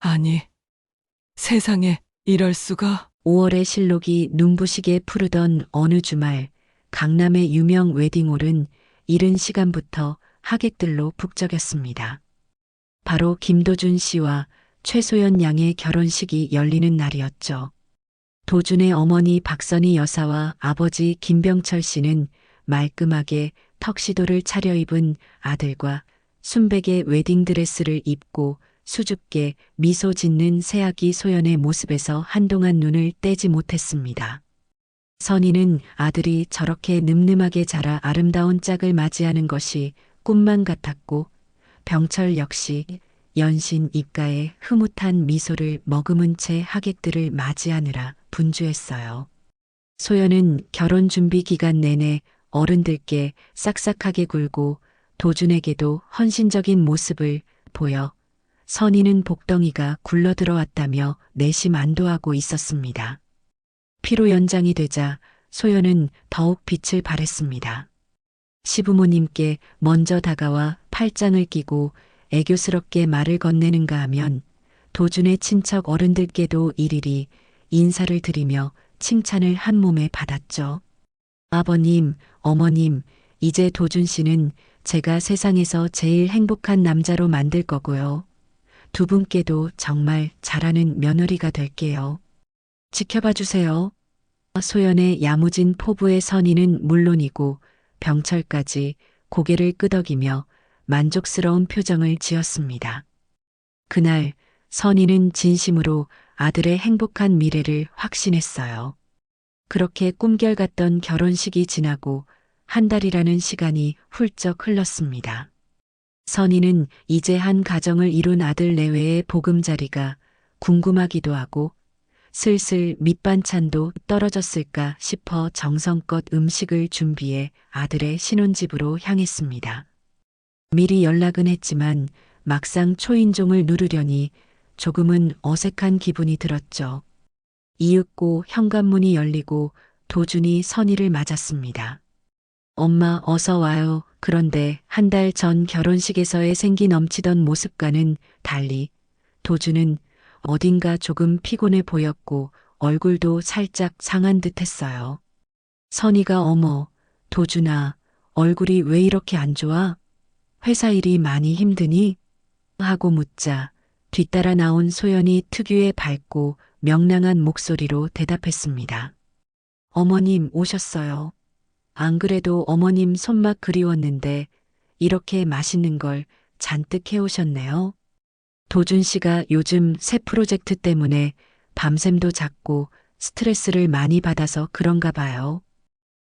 아니, 세상에 이럴 수가. 5월의 실록이 눈부시게 푸르던 어느 주말, 강남의 유명 웨딩홀은 이른 시간부터 하객들로 북적였습니다. 바로 김도준 씨와 최소연 양의 결혼식이 열리는 날이었죠. 도준의 어머니 박선희 여사와 아버지 김병철 씨는 말끔하게 턱시도를 차려입은 아들과 순백의 웨딩드레스를 입고 수줍게 미소 짓는 새아기 소연의 모습에서 한동안 눈을 떼지 못했습니다. 선희는 아들이 저렇게 늠름하게 자라 아름다운 짝을 맞이하는 것이 꿈만 같았고, 병철 역시 연신 입가에 흐뭇한 미소를 머금은 채 하객들을 맞이하느라 분주했어요. 소연은 결혼 준비 기간 내내 어른들께 싹싹하게 굴고 도준에게도 헌신적인 모습을 보여 선희는 복덩이가 굴러들어왔다며 내심 안도하고 있었습니다. 피로 연장이 되자 소연은 더욱 빛을 발했습니다. 시부모님께 먼저 다가와 팔짱을 끼고 애교스럽게 말을 건네는가 하면 도준의 친척 어른들께도 일일이 인사를 드리며 칭찬을 한 몸에 받았죠. 아버님, 어머님, 이제 도준 씨는 제가 세상에서 제일 행복한 남자로 만들 거고요. 두 분께도 정말 잘하는 며느리가 될게요. 지켜봐 주세요. 소연의 야무진 포부의 선의는 물론이고 병철까지 고개를 끄덕이며 만족스러운 표정을 지었습니다. 그날 선의는 진심으로 아들의 행복한 미래를 확신했어요. 그렇게 꿈결같던 결혼식이 지나고 한 달이라는 시간이 훌쩍 흘렀습니다. 선희는 이제 한 가정을 이룬 아들 내외의 보금자리가 궁금하기도 하고 슬슬 밑반찬도 떨어졌을까 싶어 정성껏 음식을 준비해 아들의 신혼집으로 향했습니다. 미리 연락은 했지만 막상 초인종을 누르려니 조금은 어색한 기분이 들었죠. 이윽고 현관문이 열리고 도준이 선희를 맞았습니다. 엄마 어서 와요. 그런데 한 달 전 결혼식에서의 생기 넘치던 모습과는 달리 도준은 어딘가 조금 피곤해 보였고 얼굴도 살짝 상한 듯 했어요. 선희가 어머, 도준아, 얼굴이 왜 이렇게 안 좋아? 회사 일이 많이 힘드니? 하고 묻자 뒤따라 나온 소연이 특유의 밝고 명랑한 목소리로 대답했습니다. 어머님 오셨어요. 안 그래도 어머님 손맛 그리웠는데 이렇게 맛있는 걸 잔뜩 해오셨네요. 도준 씨가 요즘 새 프로젝트 때문에 밤샘도 잤고 스트레스를 많이 받아서 그런가 봐요.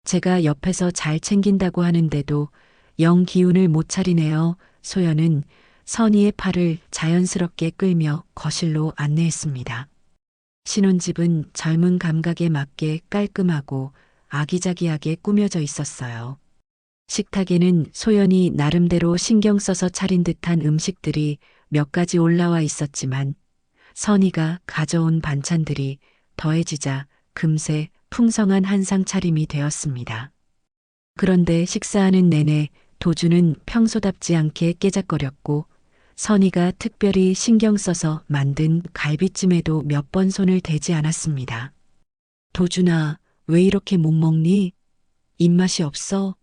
제가 옆에서 잘 챙긴다고 하는데도 영 기운을 못 차리네요. 소연은 선희의 팔을 자연스럽게 끌며 거실로 안내했습니다. 신혼집은 젊은 감각에 맞게 깔끔하고 아기자기하게 꾸며져 있었어요. 식탁에는 소연이 나름대로 신경 써서 차린 듯한 음식들이 몇 가지 올라와 있었지만 선희가 가져온 반찬들이 더해지자 금세 풍성한 한상 차림이 되었습니다. 그런데 식사하는 내내 도준은 평소답지 않게 깨작거렸고 선희가 특별히 신경 써서 만든 갈비찜에도 몇 번 손을 대지 않았습니다. 도준아, 왜 이렇게 못 먹니? 입맛이 없어?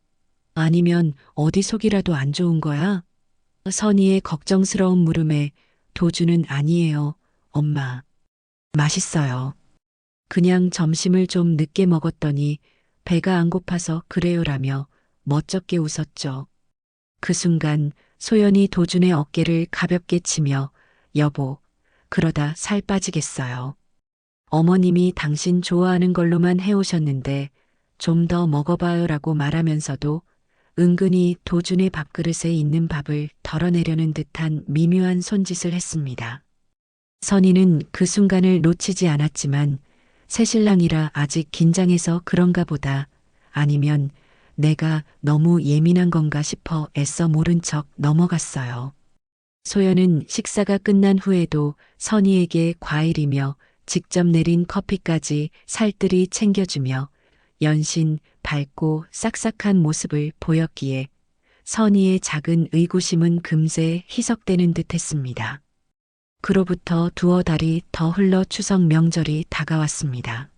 아니면 어디 속이라도 안 좋은 거야? 선희의 걱정스러운 물음에 도준은 아니에요, 엄마. 맛있어요. 그냥 점심을 좀 늦게 먹었더니 배가 안 고파서 그래요라며 멋쩍게 웃었죠. 그 순간 소연이 도준의 어깨를 가볍게 치며 여보, 그러다 살 빠지겠어요. 어머님이 당신 좋아하는 걸로만 해오셨는데 좀 더 먹어봐요라고 말하면서도 은근히 도준의 밥그릇에 있는 밥을 덜어내려는 듯한 미묘한 손짓을 했습니다. 선희는 그 순간을 놓치지 않았지만 새신랑이라 아직 긴장해서 그런가 보다 아니면 내가 너무 예민한 건가 싶어 애써 모른 척 넘어갔어요. 소연은 식사가 끝난 후에도 선희에게 과일이며 직접 내린 커피까지 살뜰히 챙겨주며 연신 밝고 싹싹한 모습을 보였기에 선희의 작은 의구심은 금세 희석되는 듯 했습니다. 그로부터 두어 달이 더 흘러 추석 명절이 다가왔습니다.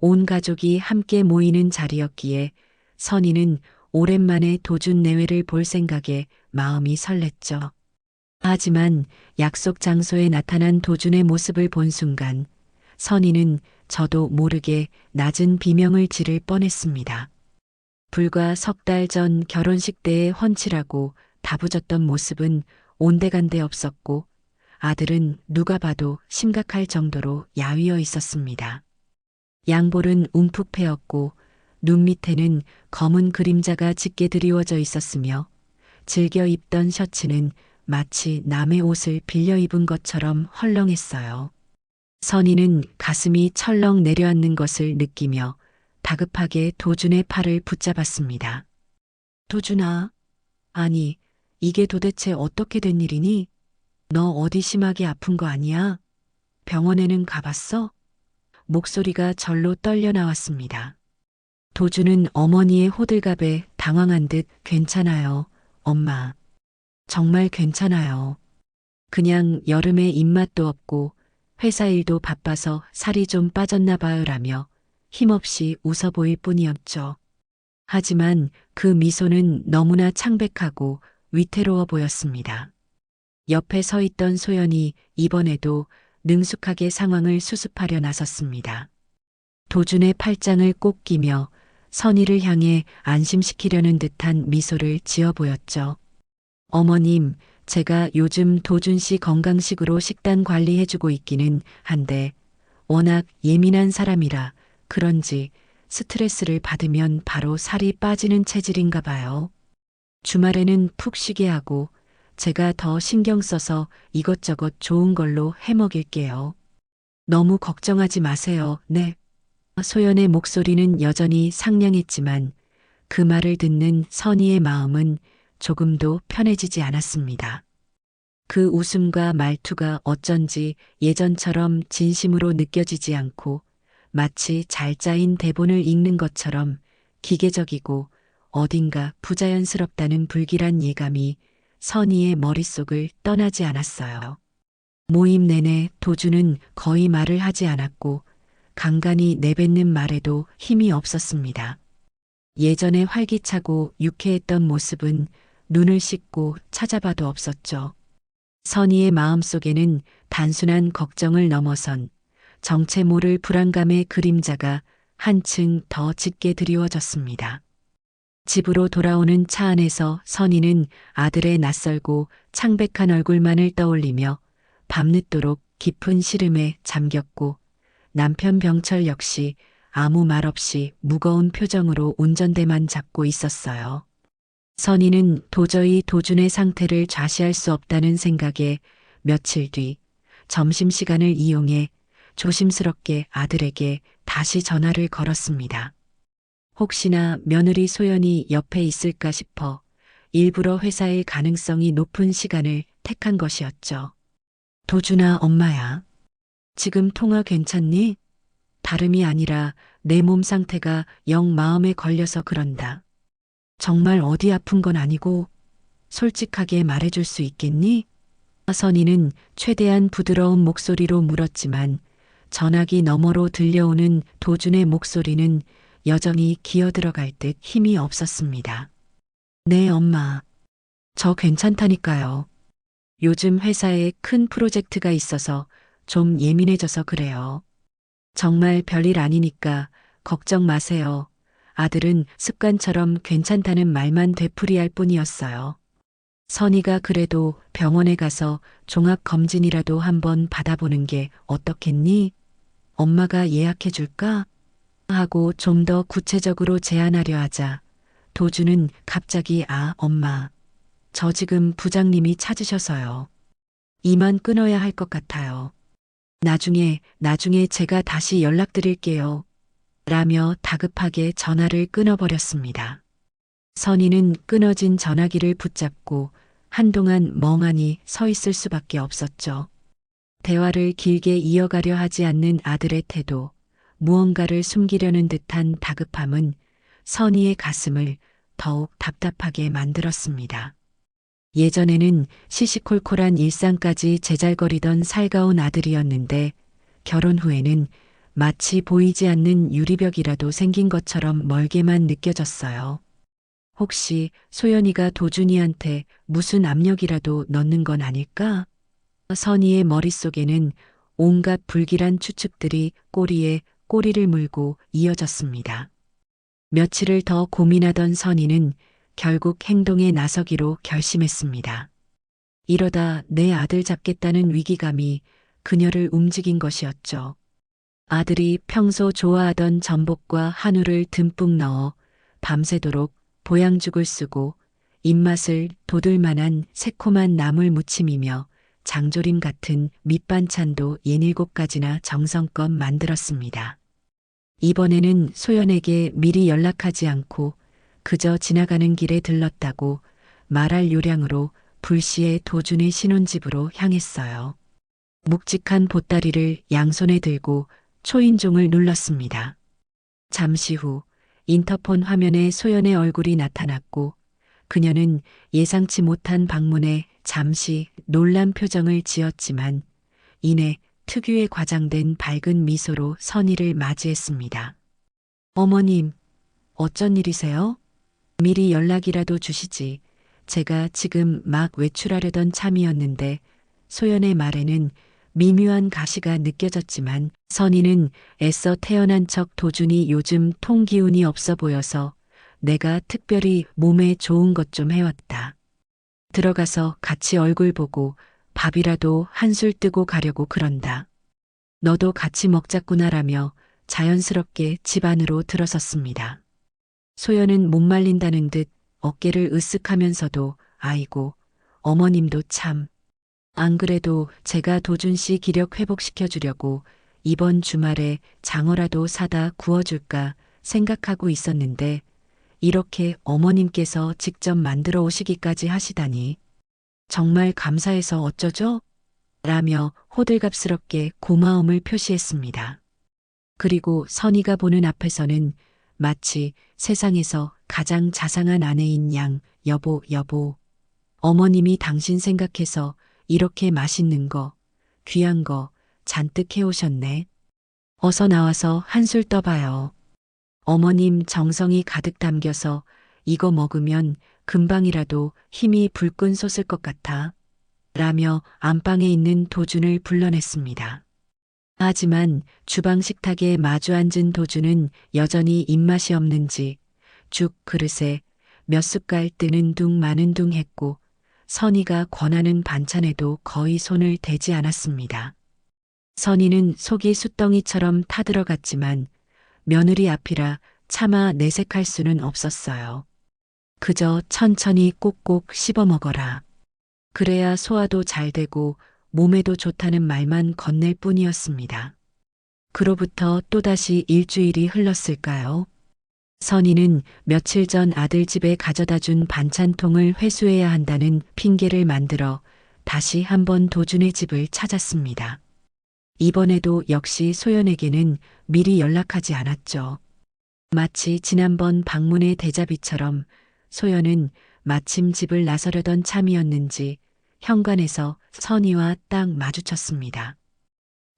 온 가족이 함께 모이는 자리였기에 선희는 오랜만에 도준 내외를 볼 생각에 마음이 설렜죠. 하지만 약속 장소에 나타난 도준의 모습을 본 순간 선희는 저도 모르게 낮은 비명을 지를 뻔했습니다. 불과 석 달 전 결혼식 때의 훤칠하고 다부졌던 모습은 온데간데 없었고 아들은 누가 봐도 심각할 정도로 야위어 있었습니다. 양볼은 움푹 패였고 눈 밑에는 검은 그림자가 짙게 드리워져 있었으며 즐겨 입던 셔츠는 마치 남의 옷을 빌려 입은 것처럼 헐렁했어요. 선희는 가슴이 철렁 내려앉는 것을 느끼며 다급하게 도준의 팔을 붙잡았습니다. 도준아, 아니, 이게 도대체 어떻게 된 일이니? 너 어디 심하게 아픈 거 아니야? 병원에는 가봤어? 목소리가 절로 떨려 나왔습니다. 도준은 어머니의 호들갑에 당황한 듯 괜찮아요, 엄마. 정말 괜찮아요. 그냥 여름에 입맛도 없고 회사 일도 바빠서 살이 좀 빠졌나 봐요라며 힘없이 웃어 보일 뿐이었죠. 하지만 그 미소는 너무나 창백하고 위태로워 보였습니다. 옆에 서 있던 소연이 이번에도 능숙하게 상황을 수습하려 나섰습니다. 도준의 팔짱을 꼭 끼며 선희를 향해 안심시키려는 듯한 미소를 지어 보였죠. 어머님, 제가 요즘 도준 씨 건강식으로 식단 관리해주고 있기는 한데 워낙 예민한 사람이라 그런지 스트레스를 받으면 바로 살이 빠지는 체질인가 봐요. 주말에는 푹 쉬게 하고 제가 더 신경 써서 이것저것 좋은 걸로 해먹일게요. 너무 걱정하지 마세요. 네. 소연의 목소리는 여전히 상냥했지만 그 말을 듣는 선희의 마음은 조금도 편해지지 않았습니다. 그 웃음과 말투가 어쩐지 예전처럼 진심으로 느껴지지 않고 마치 잘 짜인 대본을 읽는 것처럼 기계적이고 어딘가 부자연스럽다는 불길한 예감이 선희의 머릿속을 떠나지 않았어요. 모임 내내 도준은 거의 말을 하지 않았고 간간히 내뱉는 말에도 힘이 없었습니다. 예전에 활기차고 유쾌했던 모습은 눈을 씻고 찾아봐도 없었죠. 선희의 마음속에는 단순한 걱정을 넘어선 정체 모를 불안감의 그림자가 한층 더 짙게 드리워졌습니다. 집으로 돌아오는 차 안에서 선희는 아들의 낯설고 창백한 얼굴만을 떠올리며 밤늦도록 깊은 시름에 잠겼고 남편 병철 역시 아무 말 없이 무거운 표정으로 운전대만 잡고 있었어요. 선희는 도저히 도준의 상태를 좌시할 수 없다는 생각에 며칠 뒤 점심시간을 이용해 조심스럽게 아들에게 다시 전화를 걸었습니다. 혹시나 며느리 소연이 옆에 있을까 싶어 일부러 회사일 가능성이 높은 시간을 택한 것이었죠. 도준아, 엄마야. 지금 통화 괜찮니? 다름이 아니라 내 몸 상태가 영 마음에 걸려서 그런다. 정말 어디 아픈 건 아니고 솔직하게 말해줄 수 있겠니? 선희는 최대한 부드러운 목소리로 물었지만 전화기 너머로 들려오는 도준의 목소리는 여전히 기어들어갈 듯 힘이 없었습니다. 네, 엄마. 저 괜찮다니까요. 요즘 회사에 큰 프로젝트가 있어서 좀 예민해져서 그래요. 정말 별일 아니니까 걱정 마세요. 아들은 습관처럼 괜찮다는 말만 되풀이할 뿐이었어요. 선희가 그래도 병원에 가서 종합검진이라도 한번 받아보는 게 어떻겠니? 엄마가 예약해 줄까? 하고 좀 더 구체적으로 제안하려 하자 도준은 갑자기 엄마. 저 지금 부장님이 찾으셔서요. 이만 끊어야 할 것 같아요. 나중에 제가 다시 연락드릴게요. 라며 다급하게 전화를 끊어버렸습니다. 선희는 끊어진 전화기를 붙잡고 한동안 멍하니 서 있을 수밖에 없었죠. 대화를 길게 이어가려 하지 않는 아들의 태도, 무언가를 숨기려는 듯한 다급함은 선희의 가슴을 더욱 답답하게 만들었습니다. 예전에는 시시콜콜한 일상까지 제잘거리던 살가운 아들이었는데 결혼 후에는 마치 보이지 않는 유리벽이라도 생긴 것처럼 멀게만 느껴졌어요. 혹시 소연이가 도준이한테 무슨 압력이라도 넣는 건 아닐까? 선희의 머릿속에는 온갖 불길한 추측들이 꼬리에 꼬리를 물고 이어졌습니다. 며칠을 더 고민하던 선희는 결국 행동에 나서기로 결심했습니다. 이러다 내 아들 잡겠다는 위기감이 그녀를 움직인 것이었죠. 아들이 평소 좋아하던 전복과 한우를 듬뿍 넣어 밤새도록 보양죽을 쓰고 입맛을 돋을 만한 새콤한 나물 무침이며 장조림 같은 밑반찬도 67가지나 정성껏 만들었습니다. 이번에는 소연에게 미리 연락하지 않고 그저 지나가는 길에 들렀다고 말할 요량으로 불시에 도준의 신혼집으로 향했어요. 묵직한 보따리를 양손에 들고 초인종을 눌렀습니다. 잠시 후 인터폰 화면에 소연의 얼굴이 나타났고 그녀는 예상치 못한 방문에 잠시 놀란 표정을 지었지만 이내 특유의 과장된 밝은 미소로 선희를 맞이했습니다. 어머님, 어쩐 일이세요? 미리 연락이라도 주시지. 제가 지금 막 외출하려던 참이었는데 소연의 말에는 미묘한 가시가 느껴졌지만 선희는 애써 태어난 척 도준이 요즘 통기운이 없어 보여서 내가 특별히 몸에 좋은 것 좀 해왔다. 들어가서 같이 얼굴 보고 밥이라도 한술 뜨고 가려고 그런다. 너도 같이 먹자꾸나라며 자연스럽게 집 안으로 들어섰습니다. 소연은 못 말린다는 듯 어깨를 으쓱하면서도 아이고, 어머님도 참. 안 그래도 제가 도준 씨 기력 회복시켜 주려고 이번 주말에 장어라도 사다 구워줄까 생각하고 있었는데 이렇게 어머님께서 직접 만들어 오시기까지 하시다니 정말 감사해서 어쩌죠? 라며 호들갑스럽게 고마움을 표시했습니다. 그리고 선희가 보는 앞에서는 마치 세상에서 가장 자상한 아내인 양 여보 어머님이 당신 생각해서 이렇게 맛있는 거, 귀한 거 잔뜩 해오셨네. 어서 나와서 한술 떠봐요. 어머님 정성이 가득 담겨서 이거 먹으면 금방이라도 힘이 불끈 솟을 것 같아. 라며 안방에 있는 도준을 불러냈습니다. 하지만 주방 식탁에 마주 앉은 도준은 여전히 입맛이 없는지 죽 그릇에 몇 숟갈 뜨는 둥 마는 둥 했고 선희가 권하는 반찬에도 거의 손을 대지 않았습니다. 선희는 속이 숫덩이처럼 타들어갔지만 며느리 앞이라 차마 내색할 수는 없었어요. 그저 천천히 꼭꼭 씹어 먹어라. 그래야 소화도 잘 되고 몸에도 좋다는 말만 건넬 뿐이었습니다. 그로부터 또다시 일주일이 흘렀을까요? 선희는 며칠 전 아들 집에 가져다 준 반찬통을 회수해야 한다는 핑계를 만들어 다시 한번 도준의 집을 찾았습니다. 이번에도 역시 소연에게는 미리 연락하지 않았죠. 마치 지난번 방문의 대자비처럼 소연은 마침 집을 나서려던 참이었는지 현관에서 선희와 딱 마주쳤습니다.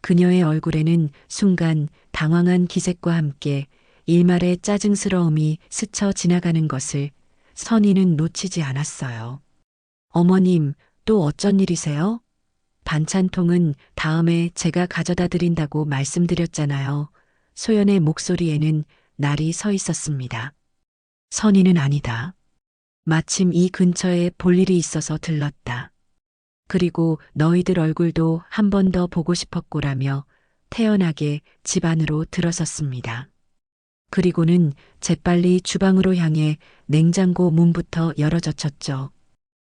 그녀의 얼굴에는 순간 당황한 기색과 함께 일말의 짜증스러움이 스쳐 지나가는 것을 선희는 놓치지 않았어요. 어머님, 또 어쩐 일이세요? 반찬통은 다음에 제가 가져다 드린다고 말씀드렸잖아요. 소연의 목소리에는 날이 서 있었습니다. 선희는 아니다. 마침 이 근처에 볼 일이 있어서 들렀다. 그리고 너희들 얼굴도 한 번 더 보고 싶었고라며 태연하게 집 안으로 들어섰습니다. 그리고는 재빨리 주방으로 향해 냉장고 문부터 열어젖혔죠.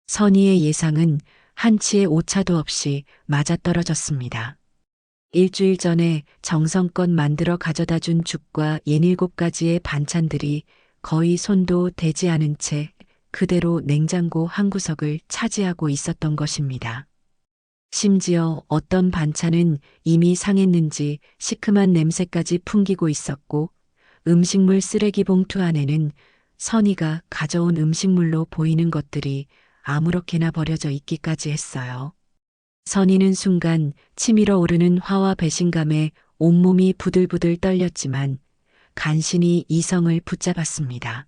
선희의 예상은 한치의 오차도 없이 맞아떨어졌습니다. 일주일 전에 정성껏 만들어 가져다 준 죽과 67가지의 반찬들이 거의 손도 대지 않은 채 그대로 냉장고 한 구석을 차지하고 있었던 것입니다. 심지어 어떤 반찬은 이미 상했는지 시큼한 냄새까지 풍기고 있었고 음식물 쓰레기 봉투 안에는 선희가 가져온 음식물로 보이는 것들이 아무렇게나 버려져 있기까지 했어요. 선희는 순간 치밀어 오르는 화와 배신감에 온몸이 부들부들 떨렸지만 간신히 이성을 붙잡았습니다.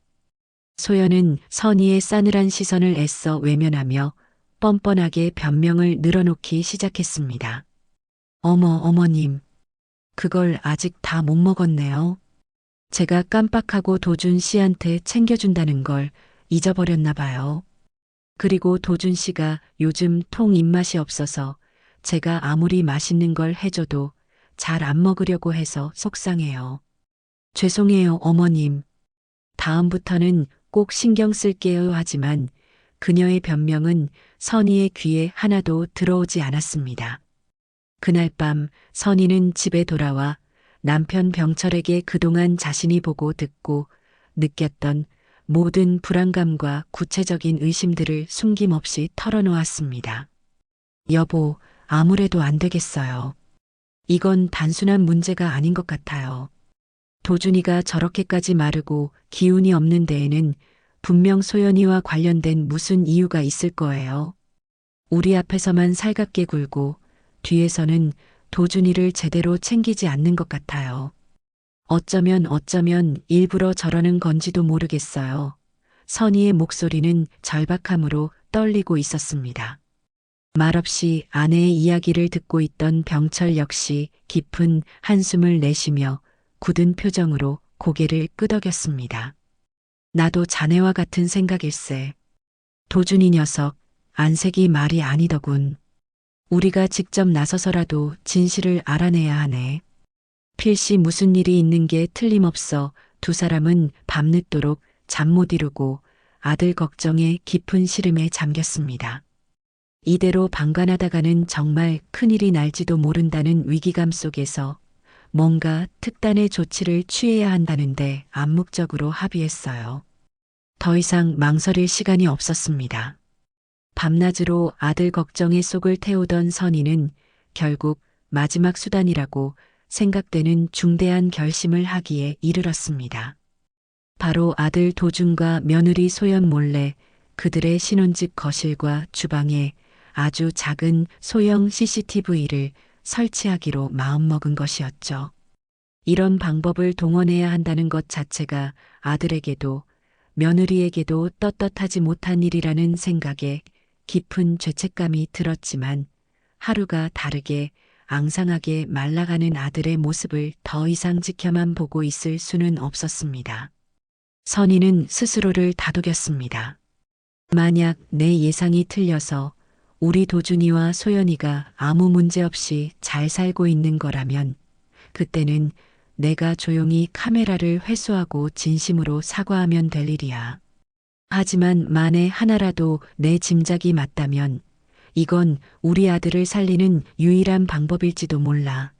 소연은 선희의 싸늘한 시선을 애써 외면하며 뻔뻔하게 변명을 늘어놓기 시작했습니다. 어머님. 그걸 아직 다 못 먹었네요. 제가 깜빡하고 도준 씨한테 챙겨준다는 걸 잊어버렸나 봐요. 그리고 도준 씨가 요즘 통 입맛이 없어서 제가 아무리 맛있는 걸 해줘도 잘 안 먹으려고 해서 속상해요. 죄송해요, 어머님. 다음부터는 꼭 신경 쓸게요 하지만 그녀의 변명은 선희의 귀에 하나도 들어오지 않았습니다. 그날 밤 선희는 집에 돌아와 남편 병철에게 그동안 자신이 보고 듣고 느꼈던 모든 불안감과 구체적인 의심들을 숨김없이 털어놓았습니다. 여보, 아무래도 안 되겠어요. 이건 단순한 문제가 아닌 것 같아요. 도준이가 저렇게까지 마르고 기운이 없는 데에는 분명 소연이와 관련된 무슨 이유가 있을 거예요. 우리 앞에서만 살갑게 굴고 뒤에서는 도준이를 제대로 챙기지 않는 것 같아요. 어쩌면 일부러 저러는 건지도 모르겠어요. 선희의 목소리는 절박함으로 떨리고 있었습니다. 말없이 아내의 이야기를 듣고 있던 병철 역시 깊은 한숨을 내쉬며 굳은 표정으로 고개를 끄덕였습니다. 나도 자네와 같은 생각일세. 도준이 녀석, 안색이 말이 아니더군. 우리가 직접 나서서라도 진실을 알아내야 하네. 필시 무슨 일이 있는 게 틀림없어 두 사람은 밤늦도록 잠 못 이루고 아들 걱정에 깊은 시름에 잠겼습니다. 이대로 방관하다가는 정말 큰일이 날지도 모른다는 위기감 속에서 뭔가 특단의 조치를 취해야 한다는데 암묵적으로 합의했어요. 더 이상 망설일 시간이 없었습니다. 밤낮으로 아들 걱정에 속을 태우던 선희는 결국 마지막 수단이라고 생각되는 중대한 결심을 하기에 이르렀습니다. 바로 아들 도준과 며느리 소연 몰래 그들의 신혼집 거실과 주방에 아주 작은 소형 CCTV를 설치하기로 마음먹은 것이었죠. 이런 방법을 동원해야 한다는 것 자체가 아들에게도 며느리에게도 떳떳하지 못한 일이라는 생각에 깊은 죄책감이 들었지만 하루가 다르게 앙상하게 말라가는 아들의 모습을 더 이상 지켜만 보고 있을 수는 없었습니다. 선희는 스스로를 다독였습니다. 만약 내 예상이 틀려서 우리 도준이와 소연이가 아무 문제 없이 잘 살고 있는 거라면 그때는 내가 조용히 카메라를 회수하고 진심으로 사과하면 될 일이야. 하지만 만에 하나라도 내 짐작이 맞다면 이건 우리 아들을 살리는 유일한 방법일지도 몰라.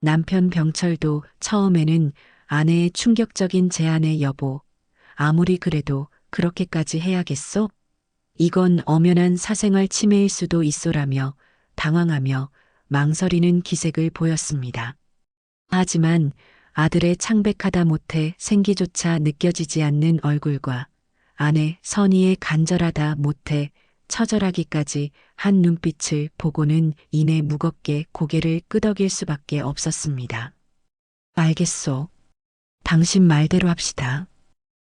남편 병철도 처음에는 아내의 충격적인 제안에 여보, 아무리 그래도 그렇게까지 해야겠소? 이건 엄연한 사생활 침해일 수도 있소라며 당황하며 망설이는 기색을 보였습니다. 하지만 아들의 창백하다 못해 생기조차 느껴지지 않는 얼굴과 아내 선희의 간절하다 못해 처절하기까지 한 눈빛을 보고는 이내 무겁게 고개를 끄덕일 수밖에 없었습니다. 알겠소. 당신 말대로 합시다.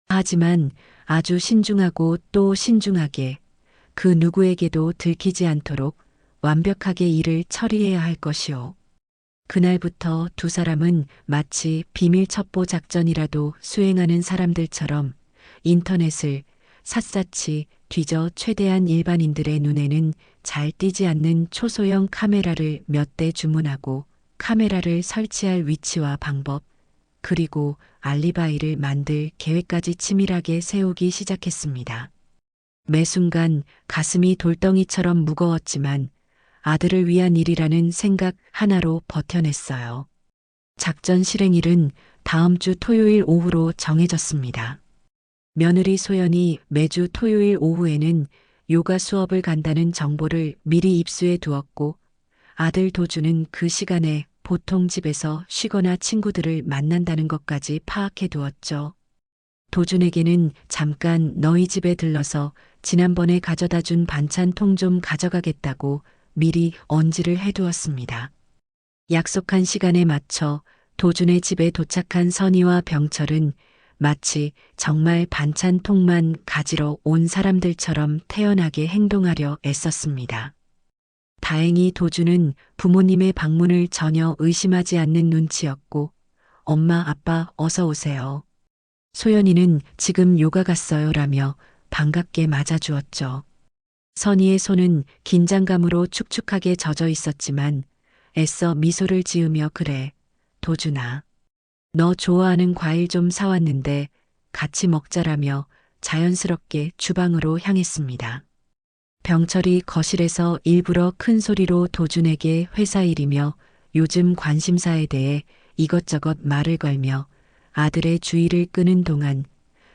하지만 아주 신중하고 또 신중하게 그 누구에게도 들키지 않도록 완벽하게 일을 처리해야 할 것이오. 그날부터 두 사람은 마치 비밀 첩보 작전이라도 수행하는 사람들처럼 인터넷을 샅샅이 뒤져 최대한 일반인들의 눈에는 잘 띄지 않는 초소형 카메라를 몇 대 주문하고 카메라를 설치할 위치와 방법, 그리고 알리바이를 만들 계획까지 치밀하게 세우기 시작했습니다. 매 순간 가슴이 돌덩이처럼 무거웠지만 아들을 위한 일이라는 생각 하나로 버텨냈어요. 작전 실행일은 다음 주 토요일 오후로 정해졌습니다. 며느리 소연이 매주 토요일 오후에는 요가 수업을 간다는 정보를 미리 입수해 두었고 아들 도준은 그 시간에 보통 집에서 쉬거나 친구들을 만난다는 것까지 파악해 두었죠. 도준에게는 잠깐 너희 집에 들러서 지난번에 가져다 준 반찬통 좀 가져가겠다고 미리 언지를 해두었습니다. 약속한 시간에 맞춰 도준의 집에 도착한 선희와 병철은 마치 정말 반찬통만 가지러 온 사람들처럼 태연하게 행동하려 애썼습니다. 다행히 도준은 부모님의 방문을 전혀 의심하지 않는 눈치였고, 엄마, 아빠, 어서 오세요. 소연이는 지금 요가 갔어요 라며 반갑게 맞아주었죠. 선희의 손은 긴장감으로 축축하게 젖어 있었지만 애써 미소를 지으며 그래, 도준아. 너 좋아하는 과일 좀 사왔는데 같이 먹자라며 자연스럽게 주방으로 향했습니다. 병철이 거실에서 일부러 큰 소리로 도준에게 회사 일이며 요즘 관심사에 대해 이것저것 말을 걸며 아들의 주의를 끄는 동안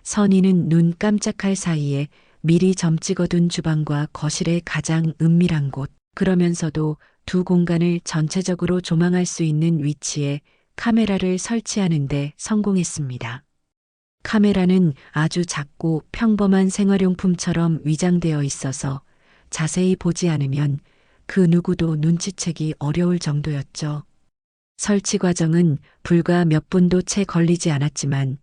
선희는 눈 깜짝할 사이에 미리 점 찍어둔 주방과 거실의 가장 은밀한 곳, 그러면서도 두 공간을 전체적으로 조망할 수 있는 위치에 카메라를 설치하는 데 성공했습니다. 카메라는 아주 작고 평범한 생활용품처럼 위장되어 있어서 자세히 보지 않으면 그 누구도 눈치채기 어려울 정도였죠. 설치 과정은 불과 몇 분도 채 걸리지 않았지만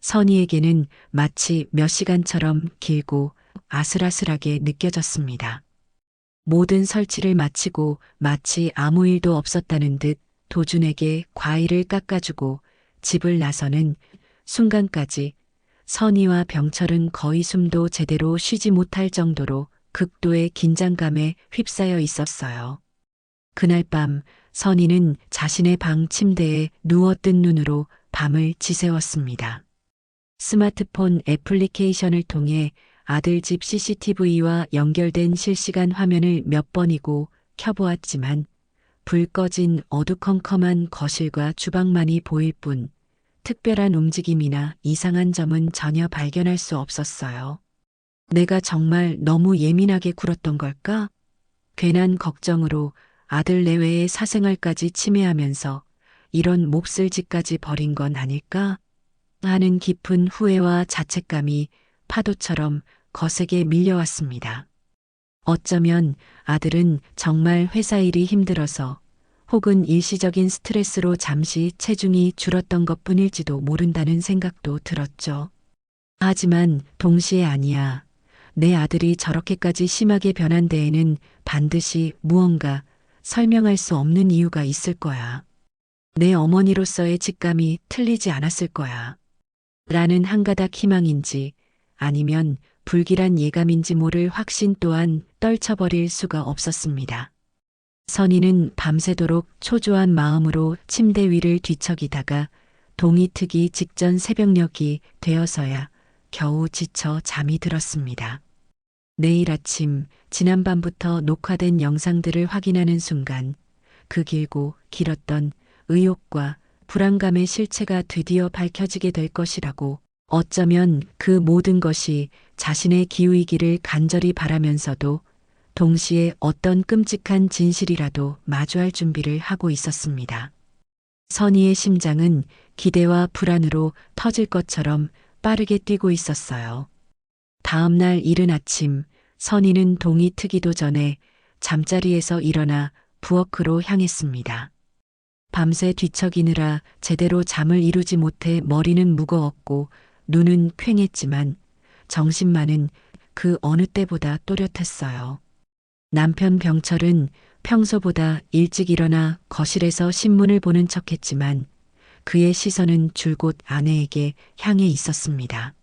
선희에게는 마치 몇 시간처럼 길고 아슬아슬하게 느껴졌습니다. 모든 설치를 마치고 마치 아무 일도 없었다는 듯 도준에게 과일을 깎아주고 집을 나서는 순간까지 선희와 병철은 거의 숨도 제대로 쉬지 못할 정도로 극도의 긴장감에 휩싸여 있었어요. 그날 밤 선희는 자신의 방 침대에 누워뜬 눈으로 밤을 지새웠습니다. 스마트폰 애플리케이션을 통해 아들 집 CCTV와 연결된 실시간 화면을 몇 번이고 켜보았지만 불 꺼진 어두컴컴한 거실과 주방만이 보일 뿐 특별한 움직임이나 이상한 점은 전혀 발견할 수 없었어요. 내가 정말 너무 예민하게 굴었던 걸까? 괜한 걱정으로 아들 내외의 사생활까지 침해하면서 이런 몹쓸 짓까지 벌인 건 아닐까? 하는 깊은 후회와 자책감이 파도처럼 거세게 밀려왔습니다. 어쩌면 아들은 정말 회사 일이 힘들어서 혹은 일시적인 스트레스로 잠시 체중이 줄었던 것뿐일지도 모른다는 생각도 들었죠. 하지만 동시에 아니야. 내 아들이 저렇게까지 심하게 변한 데에는 반드시 무언가 설명할 수 없는 이유가 있을 거야. 내 어머니로서의 직감이 틀리지 않았을 거야. 라는 한 가닥 희망인지 아니면 불길한 예감인지 모를 확신 또한 떨쳐버릴 수가 없었습니다. 선희는 밤새도록 초조한 마음으로 침대 위를 뒤척이다가 동이 트기 직전 새벽녘이 되어서야 겨우 지쳐 잠이 들었습니다. 내일 아침 지난밤부터 녹화된 영상들을 확인하는 순간 그 길고 길었던 의욕과 불안감의 실체가 드디어 밝혀지게 될 것이라고, 어쩌면 그 모든 것이 자신의 기우이기를 간절히 바라면서도 동시에 어떤 끔찍한 진실이라도 마주할 준비를 하고 있었습니다. 선희의 심장은 기대와 불안으로 터질 것처럼 빠르게 뛰고 있었어요. 다음 날 이른 아침 선희는 동이 트기도 전에 잠자리에서 일어나 부엌으로 향했습니다. 밤새 뒤척이느라 제대로 잠을 이루지 못해 머리는 무거웠고 눈은 퀭했지만 정신만은 그 어느 때보다 또렷했어요. 남편 병철은 평소보다 일찍 일어나 거실에서 신문을 보는 척했지만 그의 시선은 줄곧 아내에게 향해 있었습니다.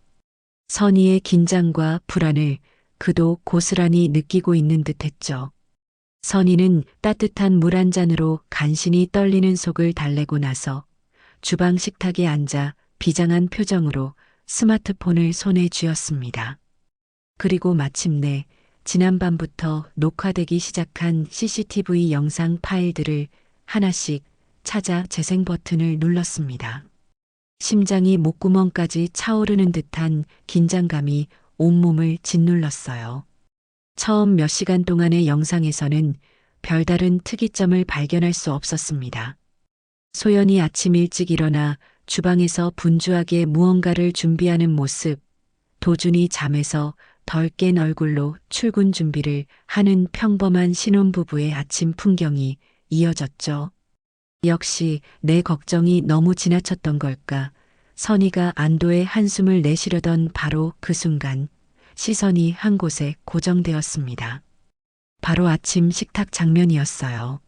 선희의 긴장과 불안을 그도 고스란히 느끼고 있는 듯했죠. 선희는 따뜻한 물 한 잔으로 간신히 떨리는 속을 달래고 나서 주방 식탁에 앉아 비장한 표정으로 스마트폰을 손에 쥐었습니다. 그리고 마침내 지난밤부터 녹화되기 시작한 CCTV 영상 파일들을 하나씩 찾아 재생 버튼을 눌렀습니다. 심장이 목구멍까지 차오르는 듯한 긴장감이 온몸을 짓눌렀어요. 처음 몇 시간 동안의 영상에서는 별다른 특이점을 발견할 수 없었습니다. 소연이 아침 일찍 일어나 주방에서 분주하게 무언가를 준비하는 모습, 도준이 잠에서 덜 깬 얼굴로 출근 준비를 하는 평범한 신혼부부의 아침 풍경이 이어졌죠. 역시 내 걱정이 너무 지나쳤던 걸까. 선희가 안도의 한숨을 내쉬려던 바로 그 순간 시선이 한 곳에 고정되었습니다. 바로 아침 식탁 장면이었어요.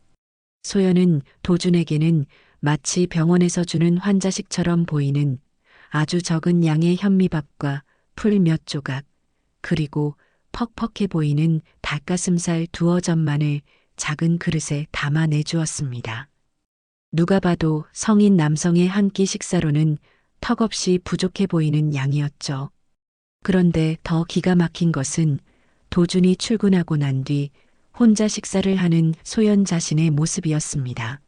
소연은 도준에게는 마치 병원에서 주는 환자식처럼 보이는 아주 적은 양의 현미밥과 풀 몇 조각, 그리고 퍽퍽해 보이는 닭가슴살 2어점만을 작은 그릇에 담아 내주었습니다. 누가 봐도 성인 남성의 한 끼 식사로는 턱없이 부족해 보이는 양이었죠. 그런데 더 기가 막힌 것은 도준이 출근하고 난 뒤 혼자 식사를 하는 소연 자신의 모습이었습니다.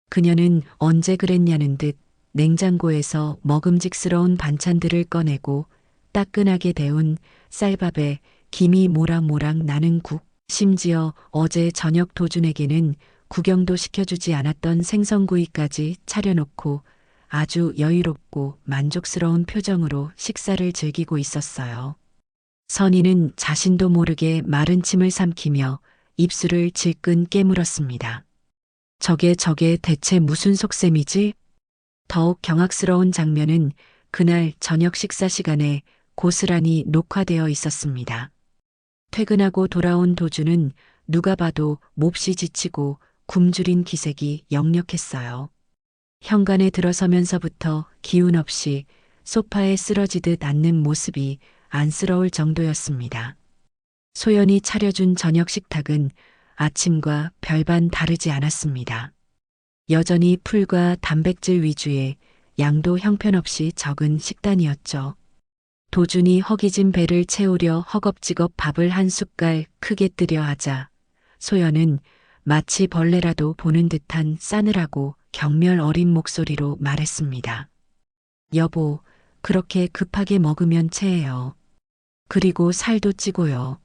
그녀는 언제 그랬냐는 듯 냉장고에서 먹음직스러운 반찬들을 꺼내고 따끈하게 데운 쌀밥에 김이 모락모락 나는 국, 심지어 어제 저녁 도준에게는 구경도 시켜주지 않았던 생선구이까지 차려놓고 아주 여유롭고 만족스러운 표정으로 식사를 즐기고 있었어요. 선희는 자신도 모르게 마른 침을 삼키며 입술을 질끈 깨물었습니다. 저게 대체 무슨 속셈이지? 더욱 경악스러운 장면은 그날 저녁 식사 시간에 고스란히 녹화되어 있었습니다. 퇴근하고 돌아온 도준은 누가 봐도 몹시 지치고 굶주린 기색이 역력했어요. 현관에 들어서면서부터 기운 없이 소파에 쓰러지듯 앉는 모습이 안쓰러울 정도였습니다. 소연이 차려준 저녁 식탁은 아침과 별반 다르지 않았습니다. 여전히 풀과 단백질 위주의 양도 형편없이 적은 식단이었죠. 도준이 허기진 배를 채우려 허겁지겁 밥을 한 숟갈 크게 뜨려 하자 소연은 마치 벌레라도 보는 듯한 싸늘하고 경멸 어린 목소리로 말했습니다. 여보, 그렇게 급하게 먹으면 체해요. 그리고 살도 찌고요.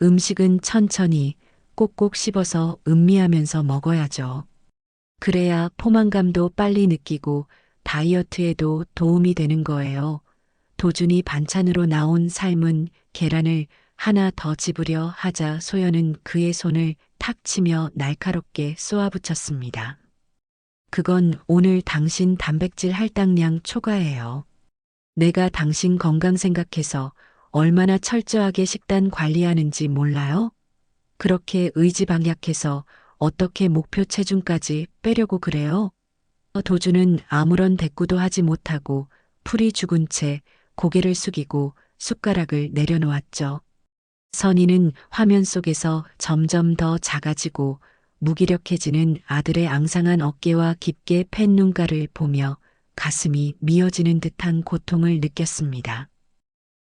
음식은 천천히 꼭꼭 씹어서 음미하면서 먹어야죠. 그래야 포만감도 빨리 느끼고 다이어트에도 도움이 되는 거예요. 도준이 반찬으로 나온 삶은 계란을 하나 더 집으려 하자 소연은 그의 손을 탁 치며 날카롭게 쏘아붙였습니다. 그건 오늘 당신 단백질 할당량 초과예요. 내가 당신 건강 생각해서 얼마나 철저하게 식단 관리하는지 몰라요? 그렇게 의지박약해서 어떻게 목표 체중까지 빼려고 그래요? 도준은 아무런 대꾸도 하지 못하고 풀이 죽은 채 고개를 숙이고 숟가락을 내려놓았죠. 선희는 화면 속에서 점점 더 작아지고 무기력해지는 아들의 앙상한 어깨와 깊게 팬 눈가를 보며 가슴이 미어지는 듯한 고통을 느꼈습니다.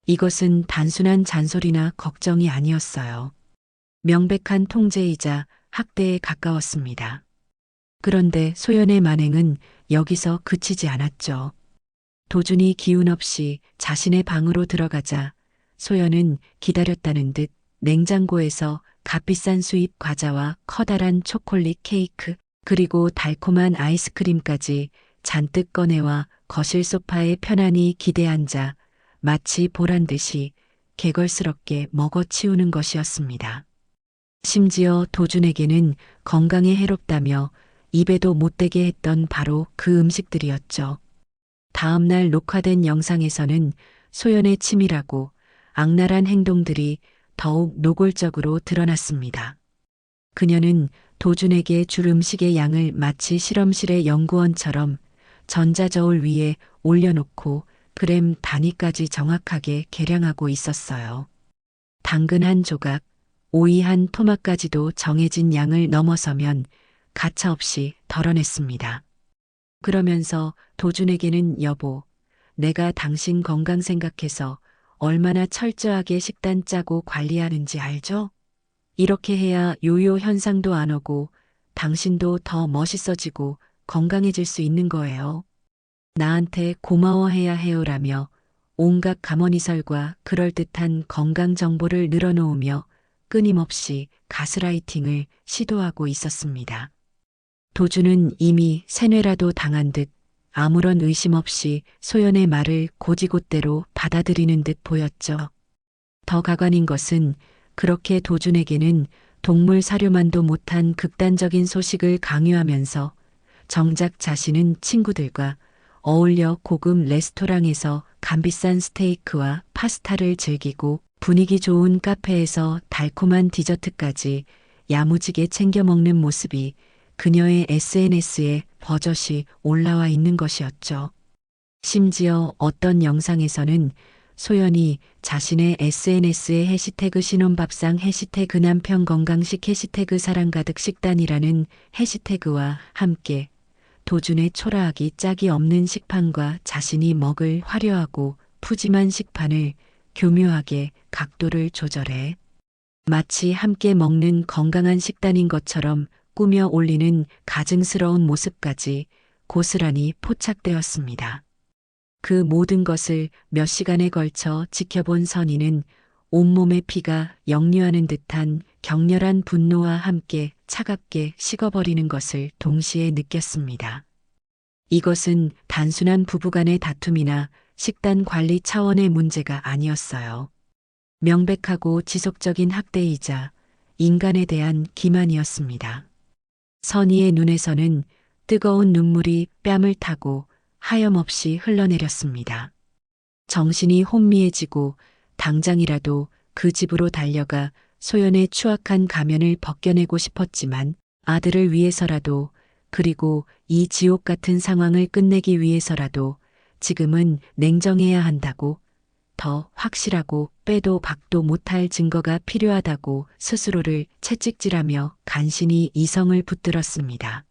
이것은 단순한 잔소리나 걱정이 아니었어요. 명백한 통제이자 학대에 가까웠습니다. 그런데 소연의 만행은 여기서 그치지 않았죠. 도준이 기운 없이 자신의 방으로 들어가자 소연은 기다렸다는 듯 냉장고에서 값비싼 수입 과자와 커다란 초콜릿 케이크 그리고 달콤한 아이스크림까지 잔뜩 꺼내와 거실 소파에 편안히 기대 앉아 마치 보란 듯이 개걸스럽게 먹어치우는 것이었습니다. 심지어 도준에게는 건강에 해롭다며 입에도 못대게 했던 바로 그 음식들이었죠. 다음 날 녹화된 영상에서는 소연의 치밀하고 악랄한 행동들이 더욱 노골적으로 드러났습니다. 그녀는 도준에게 줄 음식의 양을 마치 실험실의 연구원처럼 전자저울 위에 올려놓고 그램 단위까지 정확하게 계량하고 있었어요. 당근 한 조각, 오이 한 토막까지도 정해진 양을 넘어서면 가차없이 덜어냈습니다. 그러면서 도준에게는 여보, 내가 당신 건강 생각해서 얼마나 철저하게 식단 짜고 관리하는지 알죠? 이렇게 해야 요요 현상도 안 오고 당신도 더 멋있어지고 건강해질 수 있는 거예요. 나한테 고마워해야 해요라며 온갖 가머니설과 그럴듯한 건강 정보를 늘어놓으며 끊임없이 가스라이팅을 시도하고 있었습니다. 도준은 이미 세뇌라도 당한 듯 아무런 의심 없이 소연의 말을 고지곳대로 받아들이는 듯 보였죠. 더 가관인 것은 그렇게 도준에게는 동물 사료만도 못한 극단적인 소식을 강요하면서 정작 자신은 친구들과 어울려 고급 레스토랑에서 값비싼 스테이크와 파스타를 즐기고 분위기 좋은 카페에서 달콤한 디저트까지 야무지게 챙겨 먹는 모습이 그녀의 SNS에 버젓이 올라와 있는 것이었죠. 심지어 어떤 영상에서는 소연이 자신의 SNS에 해시태그 신혼밥상 해시태그 남편 건강식 해시태그 사랑 가득 식단이라는 해시태그와 함께 도준의 초라하기 짝이 없는 식판과 자신이 먹을 화려하고 푸짐한 식판을 교묘하게 각도를 조절해 마치 함께 먹는 건강한 식단인 것처럼 꾸며 올리는 가증스러운 모습까지 고스란히 포착되었습니다. 그 모든 것을 몇 시간에 걸쳐 지켜본 선희는 온몸의 피가 역류하는 듯한 격렬한 분노와 함께 차갑게 식어버리는 것을 동시에 느꼈습니다. 이것은 단순한 부부간의 다툼이나 식단 관리 차원의 문제가 아니었어요. 명백하고 지속적인 학대이자 인간에 대한 기만이었습니다. 선희의 눈에서는 뜨거운 눈물이 뺨을 타고 하염없이 흘러내렸습니다. 정신이 혼미해지고 당장이라도 그 집으로 달려가 소연의 추악한 가면을 벗겨내고 싶었지만 아들을 위해서라도 그리고 이 지옥 같은 상황을 끝내기 위해서라도 지금은 냉정해야 한다고 더 확실하고 빼도 박도 못할 증거가 필요하다고 스스로를 채찍질하며 간신히 이성을 붙들었습니다.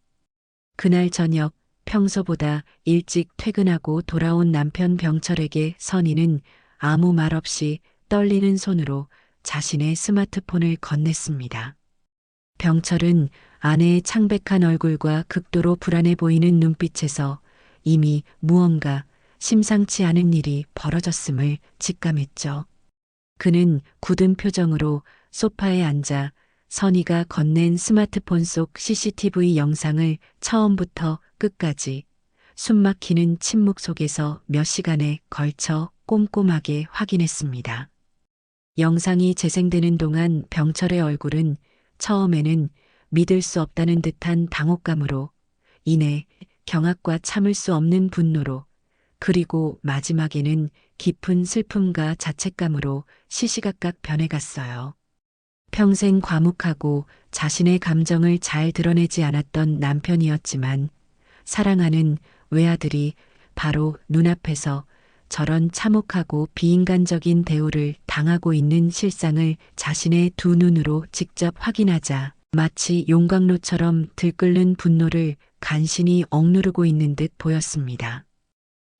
그날 저녁 평소보다 일찍 퇴근하고 돌아온 남편 병철에게 선희는 아무 말 없이 떨리는 손으로 자신의 스마트폰을 건넸습니다. 병철은 아내의 창백한 얼굴과 극도로 불안해 보이는 눈빛에서 이미 무언가 심상치 않은 일이 벌어졌음을 직감했죠. 그는 굳은 표정으로 소파에 앉아 선희가 건넨 스마트폰 속 CCTV 영상을 처음부터 끝까지 숨막히는 침묵 속에서 몇 시간에 걸쳐 꼼꼼하게 확인했습니다. 영상이 재생되는 동안 병철의 얼굴은 처음에는 믿을 수 없다는 듯한 당혹감으로 이내 경악과 참을 수 없는 분노로 그리고 마지막에는 깊은 슬픔과 자책감으로 시시각각 변해갔어요. 평생 과묵하고 자신의 감정을 잘 드러내지 않았던 남편이었지만 사랑하는 외아들이 바로 눈앞에서 저런 참혹하고 비인간적인 대우를 당하고 있는 실상을 자신의 두 눈으로 직접 확인하자 마치 용광로처럼 들끓는 분노를 간신히 억누르고 있는 듯 보였습니다.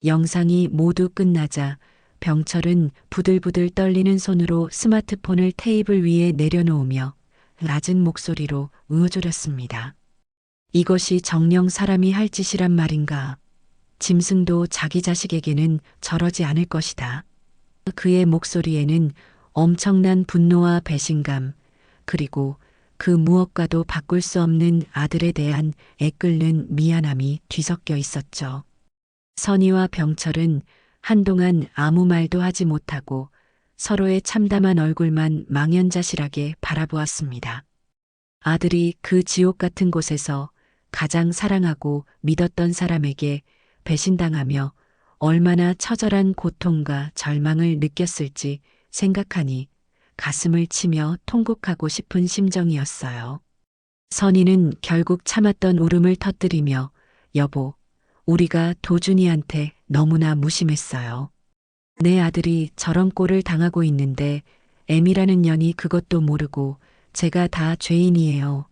영상이 모두 끝나자 병철은 부들부들 떨리는 손으로 스마트폰을 테이블 위에 내려놓으며 낮은 목소리로 우어조렸습니다. 이것이 정녕 사람이 할 짓이란 말인가. 짐승도 자기 자식에게는 저러지 않을 것이다. 그의 목소리에는 엄청난 분노와 배신감, 그리고 그 무엇과도 바꿀 수 없는 아들에 대한 애끓는 미안함이 뒤섞여 있었죠. 선희와 병철은 한동안 아무 말도 하지 못하고 서로의 참담한 얼굴만 망연자실하게 바라보았습니다. 아들이 그 지옥 같은 곳에서 가장 사랑하고 믿었던 사람에게 배신당하며 얼마나 처절한 고통과 절망을 느꼈을지 생각하니 가슴을 치며 통곡하고 싶은 심정이었어요. 선희는 결국 참았던 울음을 터뜨리며 여보, 우리가 도준이한테 너무나 무심했어요. 내 아들이 저런 꼴을 당하고 있는데 애미라는 년이 그것도 모르고 제가 다 죄인이에요.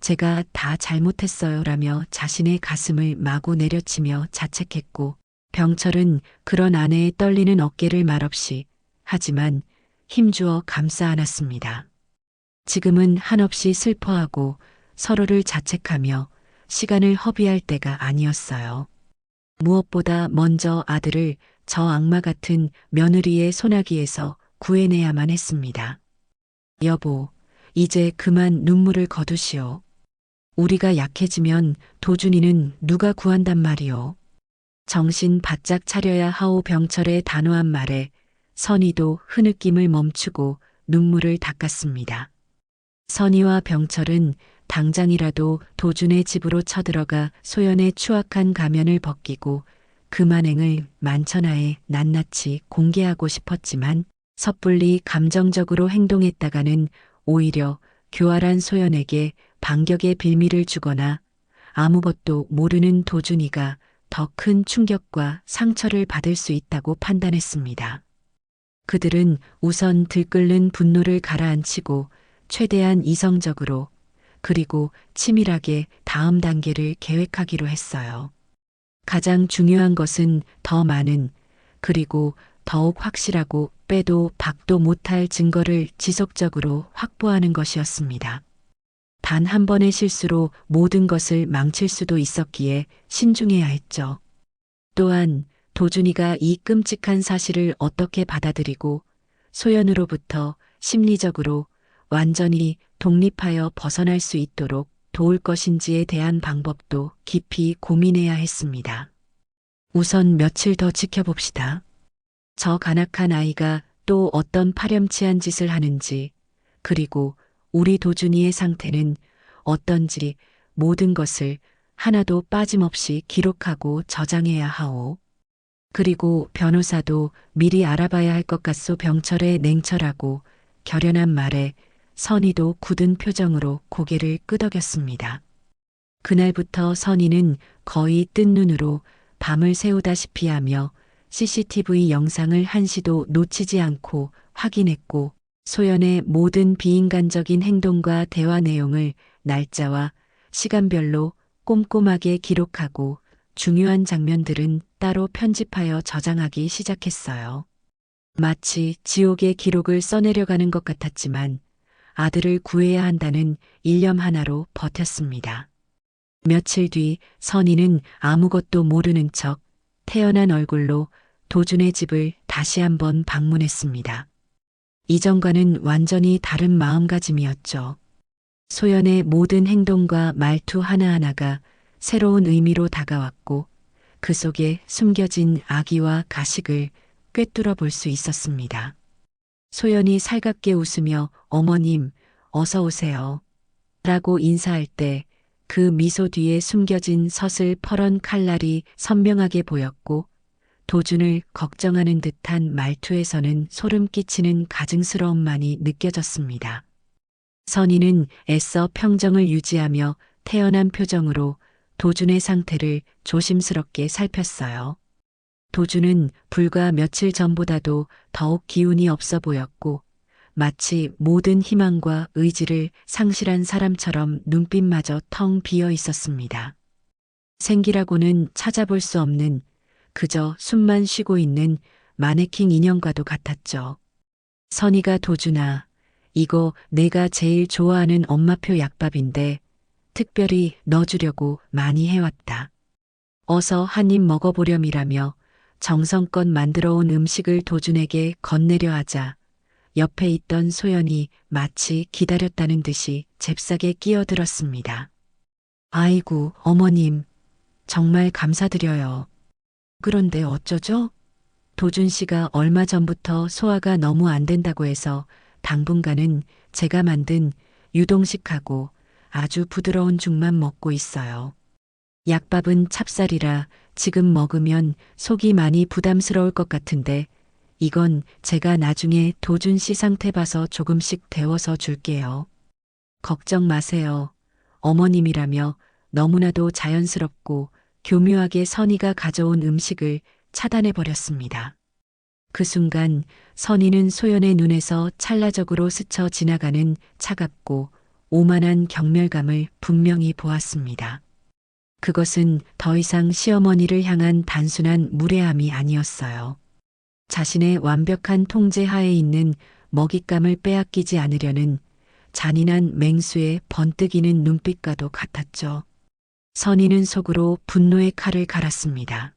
제가 다 잘못했어요 라며 자신의 가슴을 마구 내려치며 자책했고 병철은 그런 아내의 떨리는 어깨를 말없이 하지만 힘주어 감싸 안았습니다. 지금은 한없이 슬퍼하고 서로를 자책하며 시간을 허비할 때가 아니었어요. 무엇보다 먼저 아들을 저 악마 같은 며느리의 소나기에서 구해내야만 했습니다. 여보, 이제 그만 눈물을 거두시오. 우리가 약해지면 도준이는 누가 구한단 말이오. 정신 바짝 차려야 하오. 병철의 단호한 말에 선희도 흐느낌을 멈추고 눈물을 닦았습니다. 선희와 병철은 당장이라도 도준의 집으로 쳐들어가 소연의 추악한 가면을 벗기고 그 만행을 만천하에 낱낱이 공개하고 싶었지만 섣불리 감정적으로 행동했다가는 오히려 교활한 소연에게 반격의 빌미를 주거나 아무것도 모르는 도준이가 더 큰 충격과 상처를 받을 수 있다고 판단했습니다. 그들은 우선 들끓는 분노를 가라앉히고 최대한 이성적으로 그리고 치밀하게 다음 단계를 계획하기로 했어요. 가장 중요한 것은 더 많은 그리고 더욱 확실하고 빼도 박도 못할 증거를 지속적으로 확보하는 것이었습니다. 단 한 번의 실수로 모든 것을 망칠 수도 있었기에 신중해야 했죠. 또한 도준이가 이 끔찍한 사실을 어떻게 받아들이고 소연으로부터 심리적으로 완전히 독립하여 벗어날 수 있도록 도울 것인지에 대한 방법도 깊이 고민해야 했습니다. 우선 며칠 더 지켜봅시다. 저 간악한 아이가 또 어떤 파렴치한 짓을 하는지, 그리고 우리 도준이의 상태는 어떤지 모든 것을 하나도 빠짐없이 기록하고 저장해야 하오. 그리고 변호사도 미리 알아봐야 할 것 같소. 병철의 냉철하고 결연한 말에 선희도 굳은 표정으로 고개를 끄덕였습니다. 그날부터 선희는 거의 뜬 눈으로 밤을 새우다시피 하며 CCTV 영상을 한시도 놓치지 않고 확인했고 소연의 모든 비인간적인 행동과 대화 내용을 날짜와 시간별로 꼼꼼하게 기록하고 중요한 장면들은 따로 편집하여 저장하기 시작했어요. 마치 지옥의 기록을 써내려가는 것 같았지만 아들을 구해야 한다는 일념 하나로 버텼습니다. 며칠 뒤 선희는 아무것도 모르는 척 태연한 얼굴로 도준의 집을 다시 한번 방문했습니다. 이전과는 완전히 다른 마음가짐이었죠. 소연의 모든 행동과 말투 하나하나가 새로운 의미로 다가왔고 그 속에 숨겨진 악의와 가식을 꿰뚫어 볼 수 있었습니다. 소연이 살갑게 웃으며 어머님, 어서 오세요. 라고 인사할 때 그 미소 뒤에 숨겨진 서슬퍼런 칼날이 선명하게 보였고 도준을 걱정하는 듯한 말투에서는 소름 끼치는 가증스러움만이 느껴졌습니다. 선희는 애써 평정을 유지하며 태연한 표정으로 도준의 상태를 조심스럽게 살폈어요. 도준은 불과 며칠 전보다도 더욱 기운이 없어 보였고 마치 모든 희망과 의지를 상실한 사람처럼 눈빛마저 텅 비어 있었습니다. 생기라고는 찾아볼 수 없는 그저 숨만 쉬고 있는 마네킹 인형과도 같았죠. 선희가 도준아, 이거 내가 제일 좋아하는 엄마표 약밥인데 특별히 넣어주려고 많이 해왔다. 어서 한 입 먹어보렴이라며 정성껏 만들어 온 음식을 도준에게 건네려 하자 옆에 있던 소연이 마치 기다렸다는 듯이 잽싸게 끼어들었습니다. 아이고, 어머님, 정말 감사드려요. 그런데 어쩌죠? 도준 씨가 얼마 전부터 소화가 너무 안 된다고 해서 당분간은 제가 만든 유동식하고 아주 부드러운 죽만 먹고 있어요. 약밥은 찹쌀이라 지금 먹으면 속이 많이 부담스러울 것 같은데 이건 제가 나중에 도준 씨 상태 봐서 조금씩 데워서 줄게요. 걱정 마세요. 어머님이라며 너무나도 자연스럽고 교묘하게 선희가 가져온 음식을 차단해 버렸습니다. 그 순간 선희는 소연의 눈에서 찰나적으로 스쳐 지나가는 차갑고 오만한 경멸감을 분명히 보았습니다. 그것은 더 이상 시어머니를 향한 단순한 무례함이 아니었어요. 자신의 완벽한 통제 하에 있는 먹잇감을 빼앗기지 않으려는 잔인한 맹수의 번뜩이는 눈빛과도 같았죠. 선희는 속으로 분노의 칼을 갈았습니다.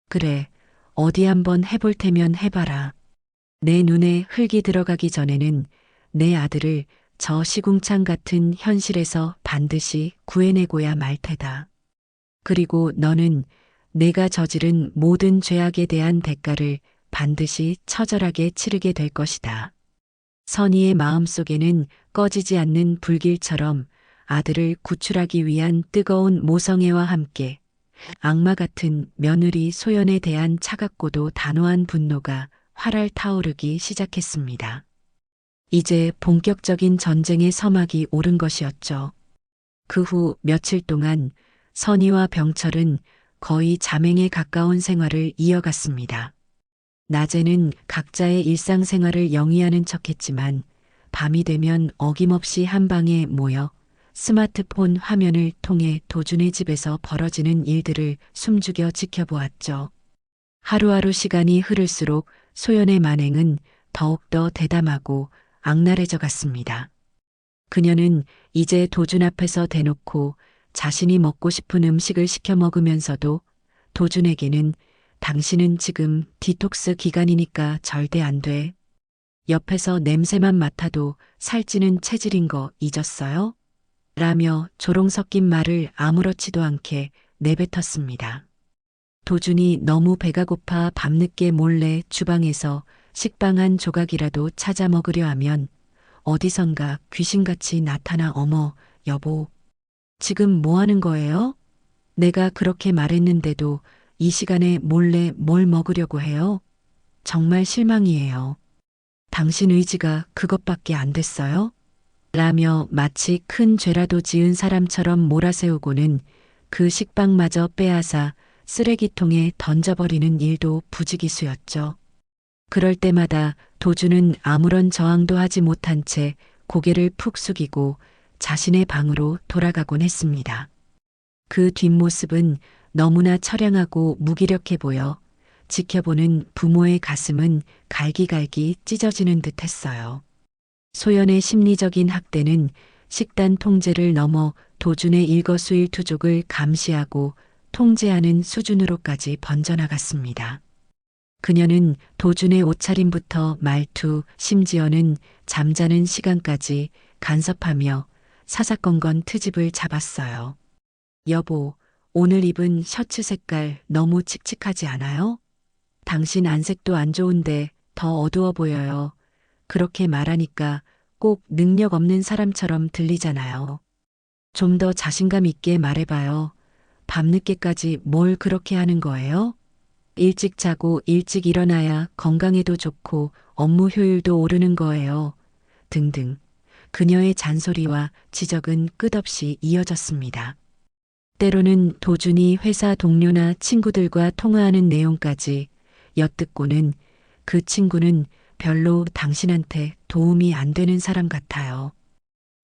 그래, 어디 한번 해볼 테면 해봐라. 내 눈에 흙이 들어가기 전에는 내 아들을 저 시궁창 같은 현실에서 반드시 구해내고야 말 테다. 그리고 너는 내가 저지른 모든 죄악에 대한 대가를 반드시 처절하게 치르게 될 것이다. 선희의 마음속에는 꺼지지 않는 불길처럼 아들을 구출하기 위한 뜨거운 모성애와 함께 악마 같은 며느리 소연에 대한 차갑고도 단호한 분노가 활활 타오르기 시작했습니다. 이제 본격적인 전쟁의 서막이 오른 것이었죠. 그 후 며칠 동안 선희와 병철은 거의 잠행에 가까운 생활을 이어갔습니다. 낮에는 각자의 일상생활을 영위하는 척했지만 밤이 되면 어김없이 한 방에 모여 스마트폰 화면을 통해 도준의 집에서 벌어지는 일들을 숨죽여 지켜보았죠. 하루하루 시간이 흐를수록 소연의 만행은 더욱더 대담하고 악랄해져 갔습니다. 그녀는 이제 도준 앞에서 대놓고 자신이 먹고 싶은 음식을 시켜 먹으면서도 도준에게는 당신은 지금 디톡스 기간이니까 절대 안 돼. 옆에서 냄새만 맡아도 살찌는 체질인 거 잊었어요? 라며 조롱 섞인 말을 아무렇지도 않게 내뱉었습니다. 도준이 너무 배가 고파 밤늦게 몰래 주방에서 식빵 한 조각이라도 찾아 먹으려 하면 어디선가 귀신같이 나타나 어머, 여보. 지금 뭐 하는 거예요? 내가 그렇게 말했는데도 이 시간에 몰래 뭘 먹으려고 해요? 정말 실망이에요. 당신 의지가 그것밖에 안 됐어요? 라며 마치 큰 죄라도 지은 사람처럼 몰아세우고는 그 식빵마저 빼앗아 쓰레기통에 던져버리는 일도 부지기수였죠. 그럴 때마다 도준은 아무런 저항도 하지 못한 채 고개를 푹 숙이고 자신의 방으로 돌아가곤 했습니다. 그 뒷모습은 너무나 처량하고 무기력해 보여 지켜보는 부모의 가슴은 갈기갈기 찢어지는 듯 했어요. 소연의 심리적인 학대는 식단 통제를 넘어 도준의 일거수일투족을 감시하고 통제하는 수준으로까지 번져나갔습니다. 그녀는 도준의 옷차림부터 말투, 심지어는 잠자는 시간까지 간섭하며 사사건건 트집을 잡았어요. 여보, 오늘 입은 셔츠 색깔 너무 칙칙하지 않아요? 당신 안색도 안 좋은데 더 어두워 보여요. 그렇게 말하니까 꼭 능력 없는 사람처럼 들리잖아요. 좀 더 자신감 있게 말해봐요. 밤늦게까지 뭘 그렇게 하는 거예요? 일찍 자고 일찍 일어나야 건강에도 좋고 업무 효율도 오르는 거예요. 등등. 그녀의 잔소리와 지적은 끝없이 이어졌습니다. 때로는 도준이 회사 동료나 친구들과 통화하는 내용까지 엿듣고는 그 친구는 별로 당신한테 도움이 안 되는 사람 같아요.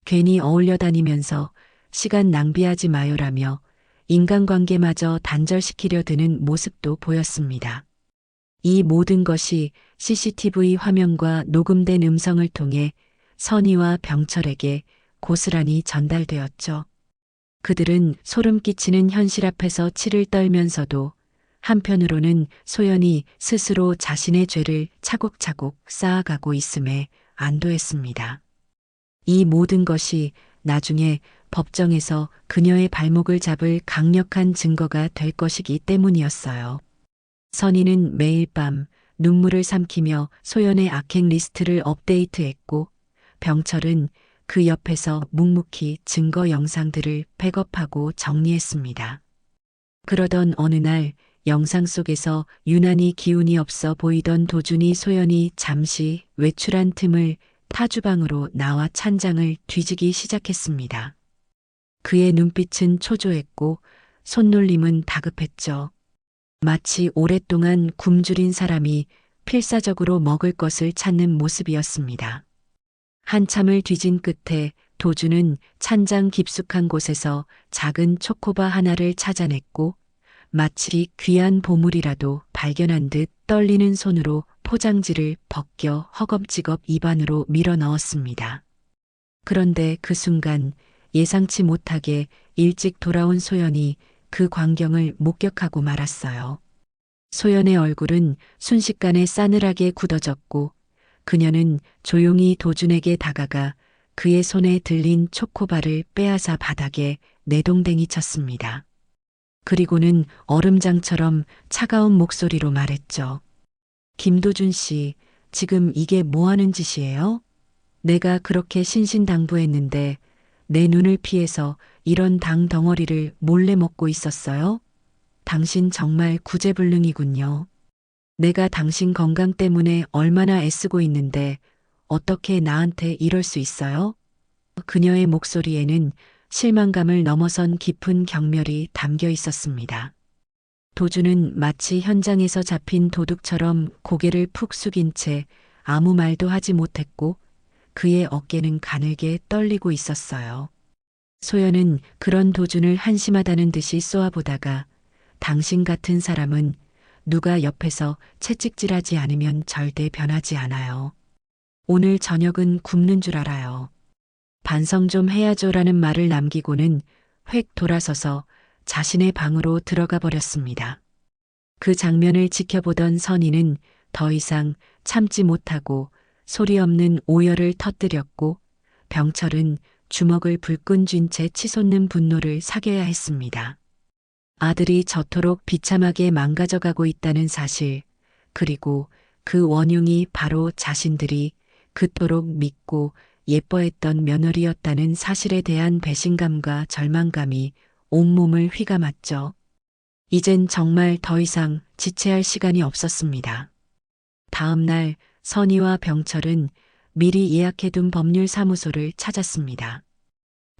괜히 어울려 다니면서 시간 낭비하지 마요라며 인간관계마저 단절시키려 드는 모습도 보였습니다. 이 모든 것이 CCTV 화면과 녹음된 음성을 통해 선희와 병철에게 고스란히 전달되었죠. 그들은 소름 끼치는 현실 앞에서 치를 떨면서도 한편으로는 소연이 스스로 자신의 죄를 차곡차곡 쌓아가고 있음에 안도했습니다. 이 모든 것이 나중에 법정에서 그녀의 발목을 잡을 강력한 증거가 될 것이기 때문이었어요. 선희는 매일 밤 눈물을 삼키며 소연의 악행 리스트를 업데이트했고 병철은 그 옆에서 묵묵히 증거 영상들을 백업하고 정리했습니다. 그러던 어느 날 영상 속에서 유난히 기운이 없어 보이던 도준이 소연이 잠시 외출한 틈을 타주방으로 나와 찬장을 뒤지기 시작했습니다. 그의 눈빛은 초조했고 손놀림은 다급했죠. 마치 오랫동안 굶주린 사람이 필사적으로 먹을 것을 찾는 모습이었습니다. 한참을 뒤진 끝에 도준은 찬장 깊숙한 곳에서 작은 초코바 하나를 찾아냈고 마치 귀한 보물이라도 발견한 듯 떨리는 손으로 포장지를 벗겨 허겁지겁 입안으로 밀어 넣었습니다. 그런데 그 순간 예상치 못하게 일찍 돌아온 소연이 그 광경을 목격하고 말았어요. 소연의 얼굴은 순식간에 싸늘하게 굳어졌고 그녀는 조용히 도준에게 다가가 그의 손에 들린 초코바를 빼앗아 바닥에 내동댕이 쳤습니다. 그리고는 얼음장처럼 차가운 목소리로 말했죠. 김도준 씨, 지금 이게 뭐 하는 짓이에요? 내가 그렇게 신신당부했는데 내 눈을 피해서 이런 당 덩어리를 몰래 먹고 있었어요? 당신 정말 구제불능이군요. 내가 당신 건강 때문에 얼마나 애쓰고 있는데 어떻게 나한테 이럴 수 있어요? 그녀의 목소리에는 실망감을 넘어선 깊은 경멸이 담겨 있었습니다. 도주는 마치 현장에서 잡힌 도둑처럼 고개를 푹 숙인 채 아무 말도 하지 못했고 그의 어깨는 가늘게 떨리고 있었어요. 소연은 그런 도준을 한심하다는 듯이 쏘아보다가 당신 같은 사람은 누가 옆에서 채찍질하지 않으면 절대 변하지 않아요. 오늘 저녁은 굶는 줄 알아요. 반성 좀 해야죠라는 말을 남기고는 획 돌아서서 자신의 방으로 들어가 버렸습니다. 그 장면을 지켜보던 선희는 더 이상 참지 못하고 소리 없는 오열을 터뜨렸고 병철은 주먹을 불끈 쥔 채 치솟는 분노를 사겨야 했습니다. 아들이 저토록 비참하게 망가져가고 있다는 사실, 그리고 그 원흉이 바로 자신들이 그토록 믿고 예뻐했던 며느리였다는 사실에 대한 배신감과 절망감이 온몸을 휘감았죠. 이젠 정말 더 이상 지체할 시간이 없었습니다. 다음 날 선희와 병철은 미리 예약해둔 법률사무소를 찾았습니다.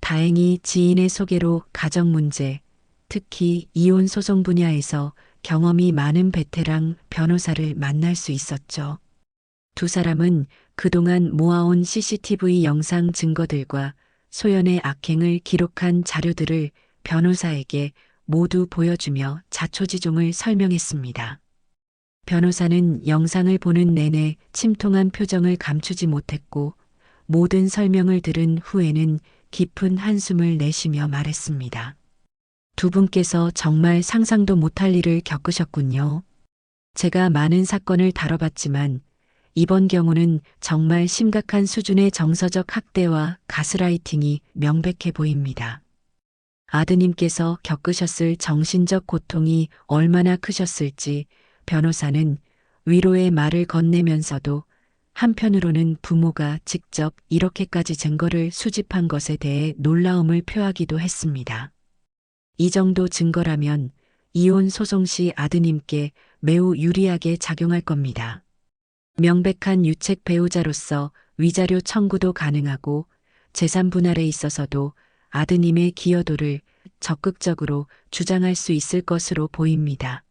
다행히 지인의 소개로 가정 문제, 특히 이혼 소송 분야에서 경험이 많은 베테랑 변호사를 만날 수 있었죠. 두 사람은 그동안 모아온 CCTV 영상 증거들과 소연의 악행을 기록한 자료들을 변호사에게 모두 보여주며 자초지종을 설명했습니다. 변호사는 영상을 보는 내내 침통한 표정을 감추지 못했고 모든 설명을 들은 후에는 깊은 한숨을 내쉬며 말했습니다. 두 분께서 정말 상상도 못할 일을 겪으셨군요. 제가 많은 사건을 다뤄봤지만 이번 경우는 정말 심각한 수준의 정서적 학대와 가스라이팅이 명백해 보입니다. 아드님께서 겪으셨을 정신적 고통이 얼마나 크셨을지 변호사는 위로의 말을 건네면서도 한편으로는 부모가 직접 이렇게까지 증거를 수집한 것에 대해 놀라움을 표하기도 했습니다. 이 정도 증거라면 이혼 소송 시 아드님께 매우 유리하게 작용할 겁니다. 명백한 유책 배우자로서 위자료 청구도 가능하고 재산 분할에 있어서도 아드님의 기여도를 적극적으로 주장할 수 있을 것으로 보입니다.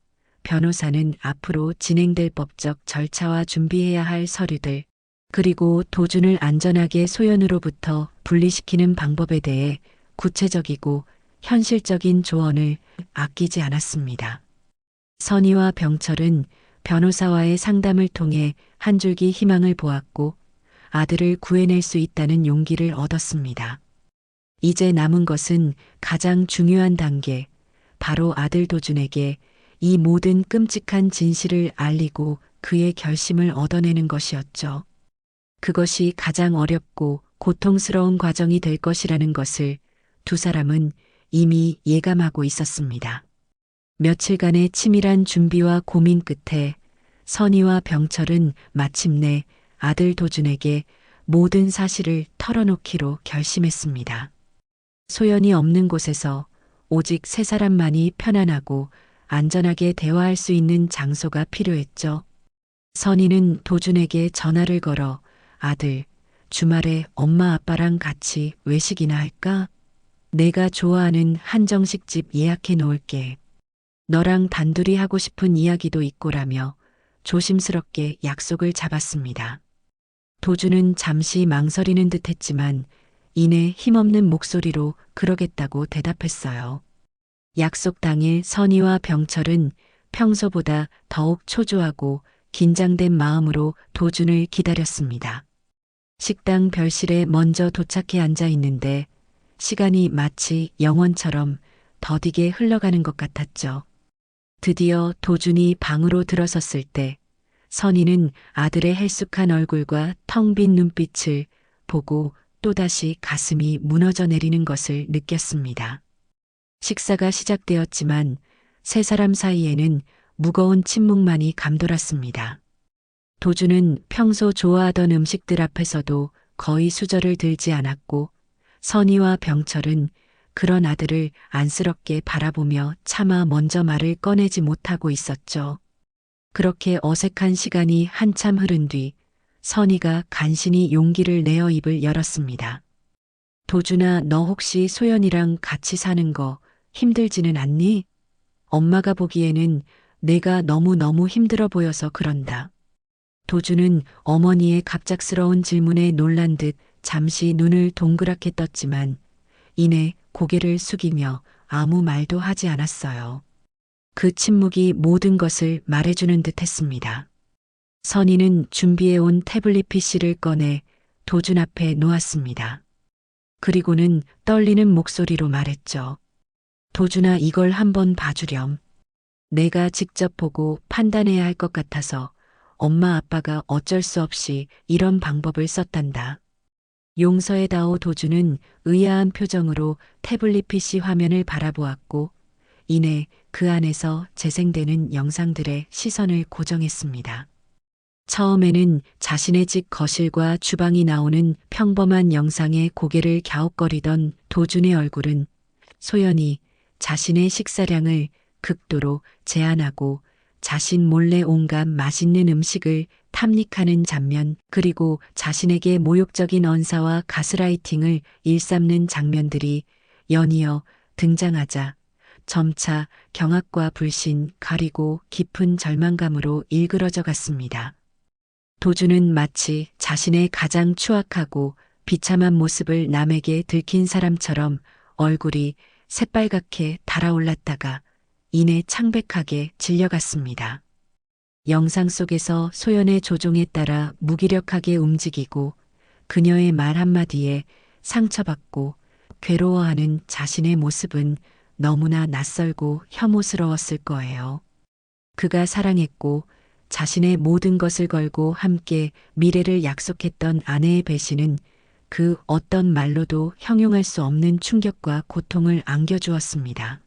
변호사는 앞으로 진행될 법적 절차와 준비해야 할 서류들, 그리고 도준을 안전하게 소연으로부터 분리시키는 방법에 대해 구체적이고 현실적인 조언을 아끼지 않았습니다. 선희와 병철은 변호사와의 상담을 통해 한 줄기 희망을 보았고 아들을 구해낼 수 있다는 용기를 얻었습니다. 이제 남은 것은 가장 중요한 단계, 바로 아들 도준에게 이 모든 끔찍한 진실을 알리고 그의 결심을 얻어내는 것이었죠. 그것이 가장 어렵고 고통스러운 과정이 될 것이라는 것을 두 사람은 이미 예감하고 있었습니다. 며칠간의 치밀한 준비와 고민 끝에 선희와 병철은 마침내 아들 도준에게 모든 사실을 털어놓기로 결심했습니다. 소연이 없는 곳에서 오직 세 사람만이 편안하고 안전하게 대화할 수 있는 장소가 필요했죠. 선희는 도준에게 전화를 걸어 아들, 주말에 엄마 아빠랑 같이 외식이나 할까? 내가 좋아하는 한정식집 예약해 놓을게. 너랑 단둘이 하고 싶은 이야기도 있고라며 조심스럽게 약속을 잡았습니다. 도준은 잠시 망설이는 듯 했지만 이내 힘없는 목소리로 그러겠다고 대답했어요. 약속 당일 선희와 병철은 평소보다 더욱 초조하고 긴장된 마음으로 도준을 기다렸습니다. 식당 별실에 먼저 도착해 앉아 있는데 시간이 마치 영원처럼 더디게 흘러가는 것 같았죠. 드디어 도준이 방으로 들어섰을 때 선희는 아들의 헬쑥한 얼굴과 텅 빈 눈빛을 보고 또다시 가슴이 무너져 내리는 것을 느꼈습니다. 식사가 시작되었지만 세 사람 사이에는 무거운 침묵만이 감돌았습니다. 도주는 평소 좋아하던 음식들 앞에서도 거의 수저를 들지 않았고 선희와 병철은 그런 아들을 안쓰럽게 바라보며 차마 먼저 말을 꺼내지 못하고 있었죠. 그렇게 어색한 시간이 한참 흐른 뒤 선희가 간신히 용기를 내어 입을 열었습니다. 도준아, 너 혹시 소연이랑 같이 사는 거 힘들지는 않니? 엄마가 보기에는 내가 너무너무 힘들어 보여서 그런다. 도준은 어머니의 갑작스러운 질문에 놀란 듯 잠시 눈을 동그랗게 떴지만 이내 고개를 숙이며 아무 말도 하지 않았어요. 그 침묵이 모든 것을 말해주는 듯 했습니다. 선희는 준비해온 태블릿 PC를 꺼내 도준 앞에 놓았습니다. 그리고는 떨리는 목소리로 말했죠. 도준아, 이걸 한번 봐주렴. 내가 직접 보고 판단해야 할 것 같아서 엄마 아빠가 어쩔 수 없이 이런 방법을 썼단다. 용서해다오. 도준은 의아한 표정으로 태블릿 PC 화면을 바라보았고 이내 그 안에서 재생되는 영상들의 시선을 고정했습니다. 처음에는 자신의 집 거실과 주방이 나오는 평범한 영상에 고개를 갸웃거리던 도준의 얼굴은 소연이 자신의 식사량을 극도로 제한하고 자신 몰래 온갖 맛있는 음식을 탐닉하는 장면, 그리고 자신에게 모욕적인 언사와 가스라이팅을 일삼는 장면들이 연이어 등장하자 점차 경악과 불신, 가리고 깊은 절망감으로 일그러져 갔습니다. 도준은 마치 자신의 가장 추악하고 비참한 모습을 남에게 들킨 사람처럼 얼굴이 새빨갛게 달아올랐다가 이내 창백하게 질려갔습니다. 영상 속에서 소연의 조종에 따라 무기력하게 움직이고 그녀의 말 한마디에 상처받고 괴로워하는 자신의 모습은 너무나 낯설고 혐오스러웠을 거예요. 그가 사랑했고 자신의 모든 것을 걸고 함께 미래를 약속했던 아내의 배신은 그 어떤 말로도 형용할 수 없는 충격과 고통을 안겨주었습니다.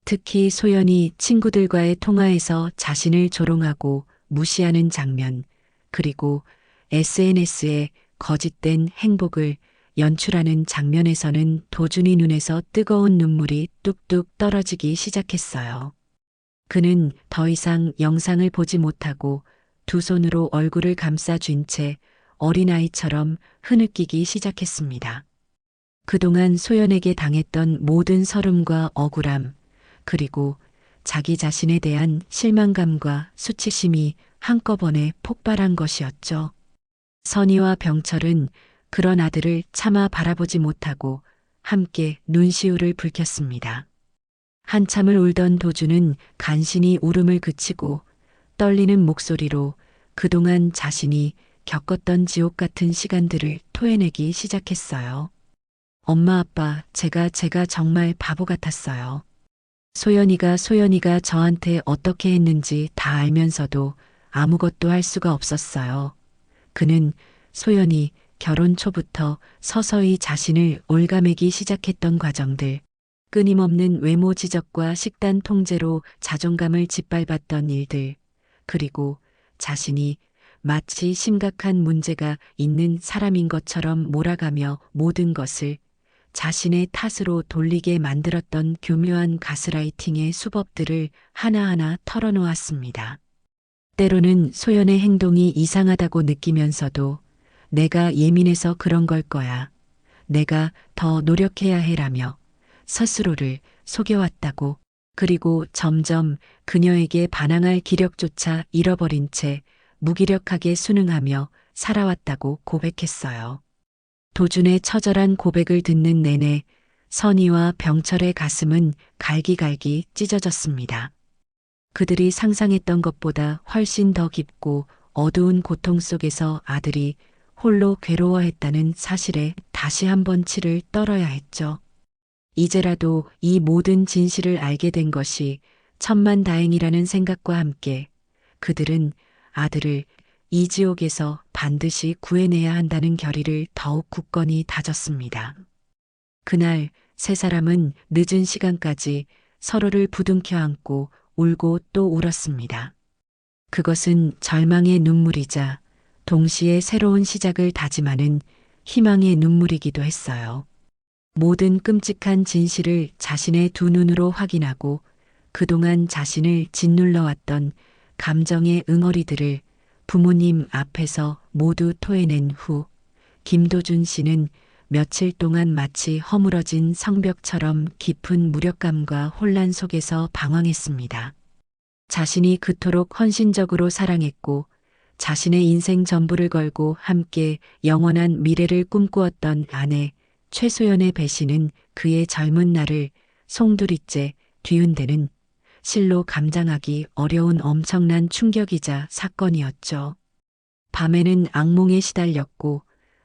특히 소연이 친구들과의 통화에서 자신을 조롱하고 무시하는 장면, 그리고 SNS에 거짓된 행복을 연출하는 장면에서는 도준이 눈에서 뜨거운 눈물이 뚝뚝 떨어지기 시작했어요. 그는 더 이상 영상을 보지 못하고 두 손으로 얼굴을 감싸쥔 채 어린아이처럼 흐느끼기 시작했습니다. 그동안 소연에게 당했던 모든 서름과 억울함, 그리고 자기 자신에 대한 실망감과 수치심이 한꺼번에 폭발한 것이었죠. 선희와 병철은 그런 아들을 차마 바라보지 못하고 함께 눈시울을 붉혔습니다. 한참을 울던 도준은 간신히 울음을 그치고 떨리는 목소리로 그동안 자신이 겪었던 지옥 같은 시간들을 토해내기 시작했어요. 엄마 아빠, 제가 정말 바보 같았어요. 소연이가 저한테 어떻게 했는지 다 알면서도 아무것도 할 수가 없었어요. 그는 소연이 결혼 초부터 서서히 자신을 올가매기 시작했던 과정들, 끊임없는 외모 지적과 식단 통제로 자존감을 짓밟았던 일들, 그리고 자신이 마치 심각한 문제가 있는 사람인 것처럼 몰아가며 모든 것을 자신의 탓으로 돌리게 만들었던 교묘한 가스라이팅의 수법들을 하나하나 털어놓았습니다. 때로는 소연의 행동이 이상하다고 느끼면서도 내가 예민해서 그런 걸 거야. 내가 더 노력해야 해라며 스스로를 속여왔다고, 그리고 점점 그녀에게 반항할 기력조차 잃어버린 채 무기력하게 순응하며 살아왔다고 고백했어요. 도준의 처절한 고백을 듣는 내내 선희와 병철의 가슴은 갈기갈기 찢어졌습니다. 그들이 상상했던 것보다 훨씬 더 깊고 어두운 고통 속에서 아들이 홀로 괴로워했다는 사실에 다시 한번 치를 떨어야 했죠. 이제라도 이 모든 진실을 알게 된 것이 천만다행이라는 생각과 함께 그들은 아들을 이 지옥에서 반드시 구해내야 한다는 결의를 더욱 굳건히 다졌습니다. 그날 세 사람은 늦은 시간까지 서로를 부둥켜 안고 울고 또 울었습니다. 그것은 절망의 눈물이자 동시에 새로운 시작을 다짐하는 희망의 눈물이기도 했어요. 모든 끔찍한 진실을 자신의 두 눈으로 확인하고 그동안 자신을 짓눌러왔던 감정의 응어리들을 부모님 앞에서 모두 토해낸 후 김도준 씨는 며칠 동안 마치 허물어진 성벽처럼 깊은 무력감과 혼란 속에서 방황했습니다. 자신이 그토록 헌신적으로 사랑했고 자신의 인생 전부를 걸고 함께 영원한 미래를 꿈꾸었던 아내 최소연의 배신은 그의 젊은 날을 송두리째 뒤흔드는 실로 감당하기 어려운 엄청난 충격이자 사건이었죠. 밤에는 악몽에 시달렸고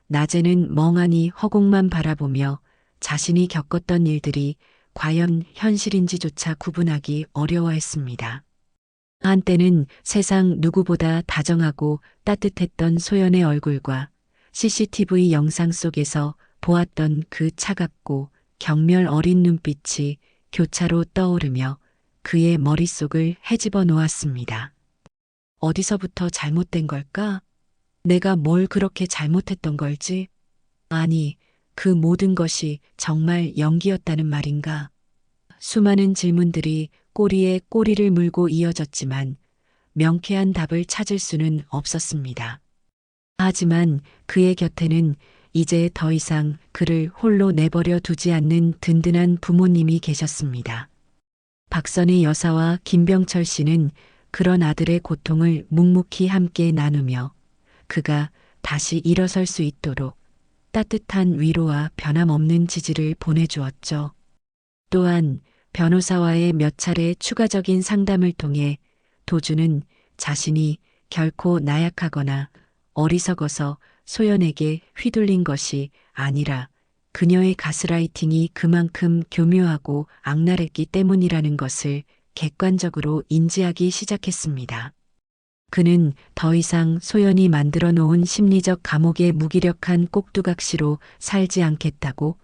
낮에는 멍하니 허공만 바라보며 자신이 겪었던 일들이 과연 현실인지조차 구분하기 어려워했습니다. 한때는 세상 누구보다 다정하고 따뜻했던 소연의 얼굴과 CCTV 영상 속에서 보았던 그 차갑고 경멸 어린 눈빛이 교차로 떠오르며 그의 머릿속을 헤집어 놓았습니다. 어디서부터 잘못된 걸까? 내가 뭘 그렇게 잘못했던 걸지? 아니, 그 모든 것이 정말 연기였다는 말인가? 수많은 질문들이 꼬리에 꼬리를 물고 이어졌지만 명쾌한 답을 찾을 수는 없었습니다. 하지만 그의 곁에는 이제 더 이상 그를 홀로 내버려 두지 않는 든든한 부모님이 계셨습니다. 박선희 여사와 김병철 씨는 그런 아들의 고통을 묵묵히 함께 나누며 그가 다시 일어설 수 있도록 따뜻한 위로와 변함없는 지지를 보내주었죠. 또한 변호사와의 몇 차례 추가적인 상담을 통해 도주는 자신이 결코 나약하거나 어리석어서 소연에게 휘둘린 것이 아니라 그녀의 가스라이팅이 그만큼 교묘하고 악랄했기 때문이라는 것을 객관적으로 인지하기 시작했습니다. 그는 더 이상 소연이 만들어 놓은 심리적 감옥의 무기력한 꼭두각시로 살지 않겠다고,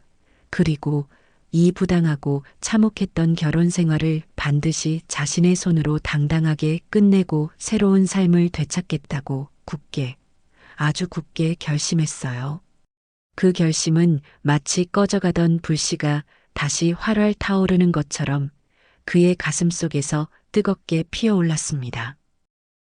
그리고 이 부당하고 참혹했던 결혼 생활을 반드시 자신의 손으로 당당하게 끝내고 새로운 삶을 되찾겠다고 굳게, 아주 굳게 결심했어요. 그 결심은 마치 꺼져가던 불씨가 다시 활활 타오르는 것처럼 그의 가슴 속에서 뜨겁게 피어올랐습니다.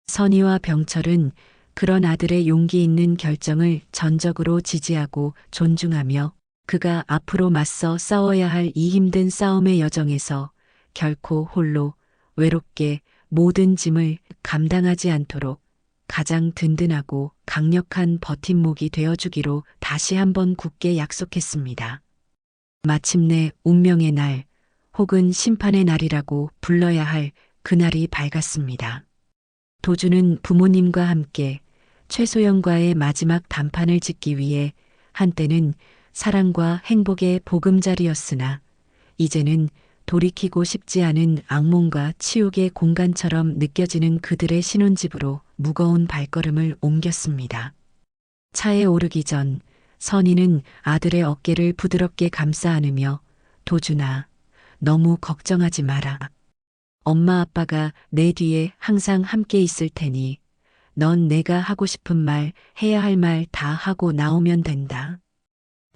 선희와 병철은 그런 아들의 용기 있는 결정을 전적으로 지지하고 존중하며 그가 앞으로 맞서 싸워야 할 이 힘든 싸움의 여정에서 결코 홀로 외롭게 모든 짐을 감당하지 않도록 가장 든든하고 강력한 버팀목이 되어주기로 다시 한번 굳게 약속했습니다. 마침내 운명의 날 혹은 심판의 날이라고 불러야 할 그날이 밝았습니다. 도주는 부모님과 함께 최소연과의 마지막 단판을 짓기 위해 한때는 사랑과 행복의 보금자리였으나 이제는 돌이키고 싶지 않은 악몽과 치욕의 공간처럼 느껴지는 그들의 신혼집으로 무거운 발걸음을 옮겼습니다. 차에 오르기 전 선희는 아들의 어깨를 부드럽게 감싸 안으며 도준아, 너무 걱정하지 마라. 엄마 아빠가 내 뒤에 항상 함께 있을 테니 넌 내가 하고 싶은 말, 해야 할 말 다 하고 나오면 된다.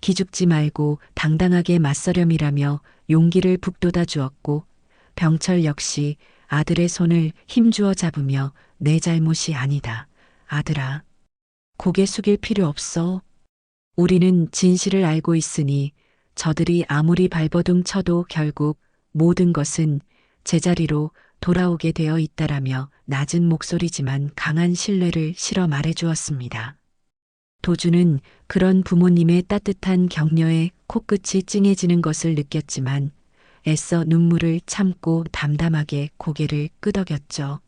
기죽지 말고 당당하게 맞서렴이라며 용기를 북돋아 주었고 병철 역시 아들의 손을 힘주어 잡으며 내 잘못이 아니다. 아들아, 고개 숙일 필요 없어. 우리는 진실을 알고 있으니 저들이 아무리 발버둥 쳐도 결국 모든 것은 제자리로 돌아오게 되어 있다라며 낮은 목소리지만 강한 신뢰를 실어 말해주었습니다. 도주는 그런 부모님의 따뜻한 격려에 코끝이 찡해지는 것을 느꼈지만 애써 눈물을 참고 담담하게 고개를 끄덕였죠.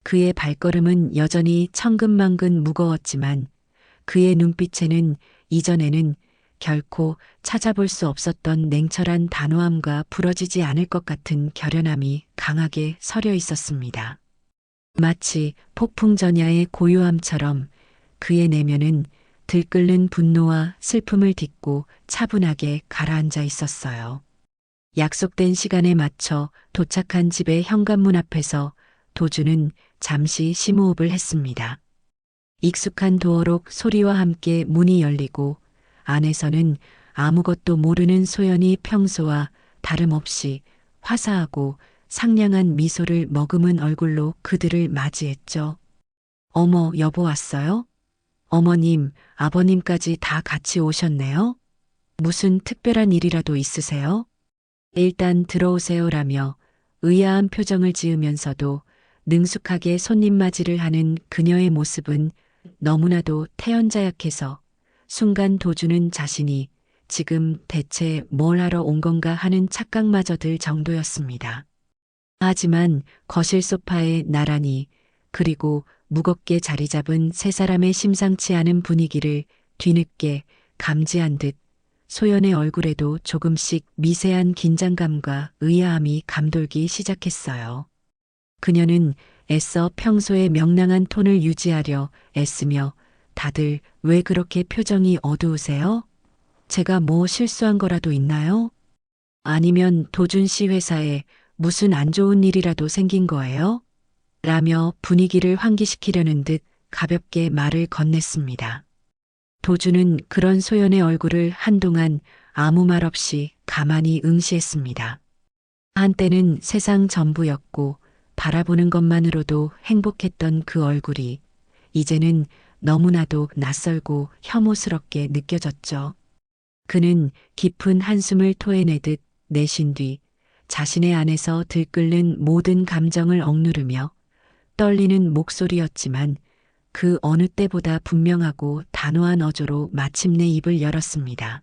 그의 발걸음은 여전히 천근만근 무거웠지만 그의 눈빛에는 이전에는 결코 찾아볼 수 없었던 냉철한 단호함과 부러지지 않을 것 같은 결연함이 강하게 서려 있었습니다. 마치 폭풍전야의 고요함처럼 그의 내면은 들끓는 분노와 슬픔을 딛고 차분하게 가라앉아 있었어요. 약속된 시간에 맞춰 도착한 집의 현관문 앞에서 도주는 잠시 심호흡을 했습니다. 익숙한 도어록 소리와 함께 문이 열리고 안에서는 아무것도 모르는 소연이 평소와 다름없이 화사하고 상냥한 미소를 머금은 얼굴로 그들을 맞이했죠. 어머, 여보 왔어요? 어머님, 아버님까지 다 같이 오셨네요? 무슨 특별한 일이라도 있으세요? 일단 들어오세요라며 의아한 표정을 지으면서도 능숙하게 손님 맞이를 하는 그녀의 모습은 너무나도 태연자약해서 순간 도주는 자신이 지금 대체 뭘 하러 온 건가 하는 착각마저 들 정도였습니다. 하지만 거실 소파에 나란히 그리고 무겁게 자리 잡은 세 사람의 심상치 않은 분위기를 뒤늦게 감지한 듯 소연의 얼굴에도 조금씩 미세한 긴장감과 의아함이 감돌기 시작했어요. 그녀는 애써 평소의 명랑한 톤을 유지하려 애쓰며 다들 왜 그렇게 표정이 어두우세요? 제가 뭐 실수한 거라도 있나요? 아니면 도준 씨 회사에 무슨 안 좋은 일이라도 생긴 거예요? 라며 분위기를 환기시키려는 듯 가볍게 말을 건넸습니다. 도준은 그런 소연의 얼굴을 한동안 아무 말 없이 가만히 응시했습니다. 한때는 세상 전부였고 바라보는 것만으로도 행복했던 그 얼굴이 이제는 너무나도 낯설고 혐오스럽게 느껴졌죠. 그는 깊은 한숨을 토해내듯 내쉰 뒤 자신의 안에서 들끓는 모든 감정을 억누르며 떨리는 목소리였지만 그 어느 때보다 분명하고 단호한 어조로 마침내 입을 열었습니다.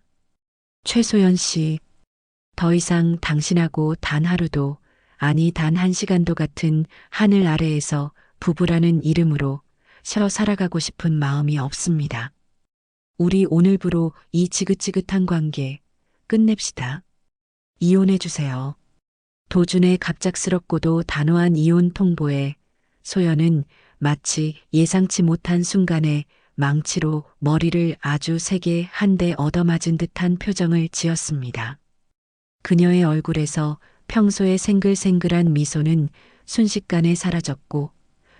최소연 씨, 더 이상 당신하고 단 하루도 아니 단 한 시간도 같은 하늘 아래에서 부부라는 이름으로 쉬어 살아가고 싶은 마음이 없습니다. 우리 오늘부로 이 지긋지긋한 관계 끝냅시다. 이혼해 주세요. 도준의 갑작스럽고도 단호한 이혼 통보에 소연은 마치 예상치 못한 순간에 망치로 머리를 아주 세게 한 대 얻어맞은 듯한 표정을 지었습니다. 그녀의 얼굴에서 평소의 생글생글한 미소는 순식간에 사라졌고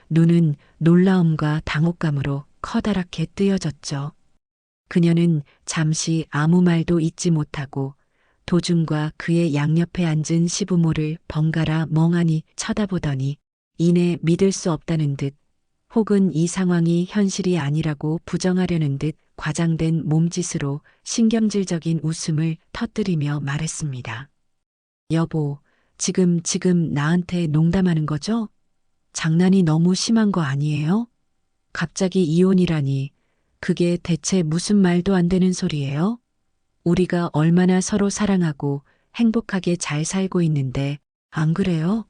눈은 놀라움과 당혹감으로 커다랗게 뜨여졌죠. 그녀는 잠시 아무 말도 잇지 못하고 도준과 그의 양옆에 앉은 시부모를 번갈아 멍하니 쳐다보더니 이내 믿을 수 없다는 듯 혹은 이 상황이 현실이 아니라고 부정하려는 듯 과장된 몸짓으로 신경질적인 웃음을 터뜨리며 말했습니다. 여보, 지금 나한테 농담하는 거죠? 장난이 너무 심한 거 아니에요? 갑자기 이혼이라니 그게 대체 무슨 말도 안 되는 소리예요? 우리가 얼마나 서로 사랑하고 행복하게 잘 살고 있는데 안 그래요?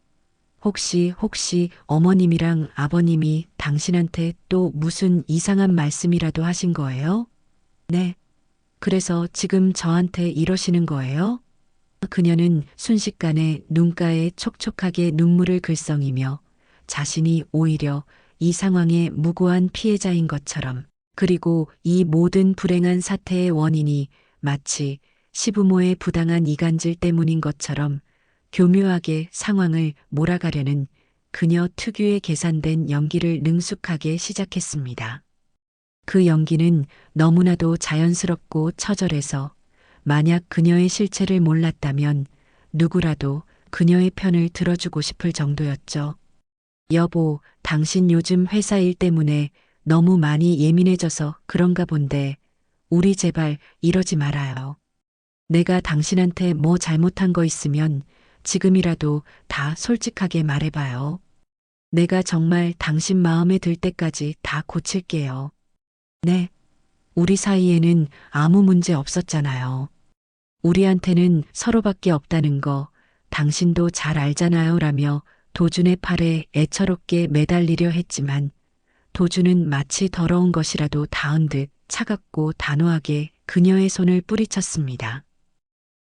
혹시 어머님이랑 아버님이 당신한테 또 무슨 이상한 말씀이라도 하신 거예요? 네. 그래서 지금 저한테 이러시는 거예요? 그녀는 순식간에 눈가에 촉촉하게 눈물을 글썽이며 자신이 오히려 이 상황의 무고한 피해자인 것처럼 그리고 이 모든 불행한 사태의 원인이 마치 시부모의 부당한 이간질 때문인 것처럼 교묘하게 상황을 몰아가려는 그녀 특유의 계산된 연기를 능숙하게 시작했습니다. 그 연기는 너무나도 자연스럽고 처절해서 만약 그녀의 실체를 몰랐다면 누구라도 그녀의 편을 들어주고 싶을 정도였죠. 여보, 당신 요즘 회사 일 때문에 너무 많이 예민해져서 그런가 본데 우리 제발 이러지 말아요. 내가 당신한테 뭐 잘못한 거 있으면 지금이라도 다 솔직하게 말해봐요. 내가 정말 당신 마음에 들 때까지 다 고칠게요. 네. 우리 사이에는 아무 문제 없었잖아요. 우리한테는 서로밖에 없다는 거 당신도 잘 알잖아요. 라며 도준의 팔에 애처롭게 매달리려 했지만 도준은 마치 더러운 것이라도 닿은 듯 차갑고 단호하게 그녀의 손을 뿌리쳤습니다.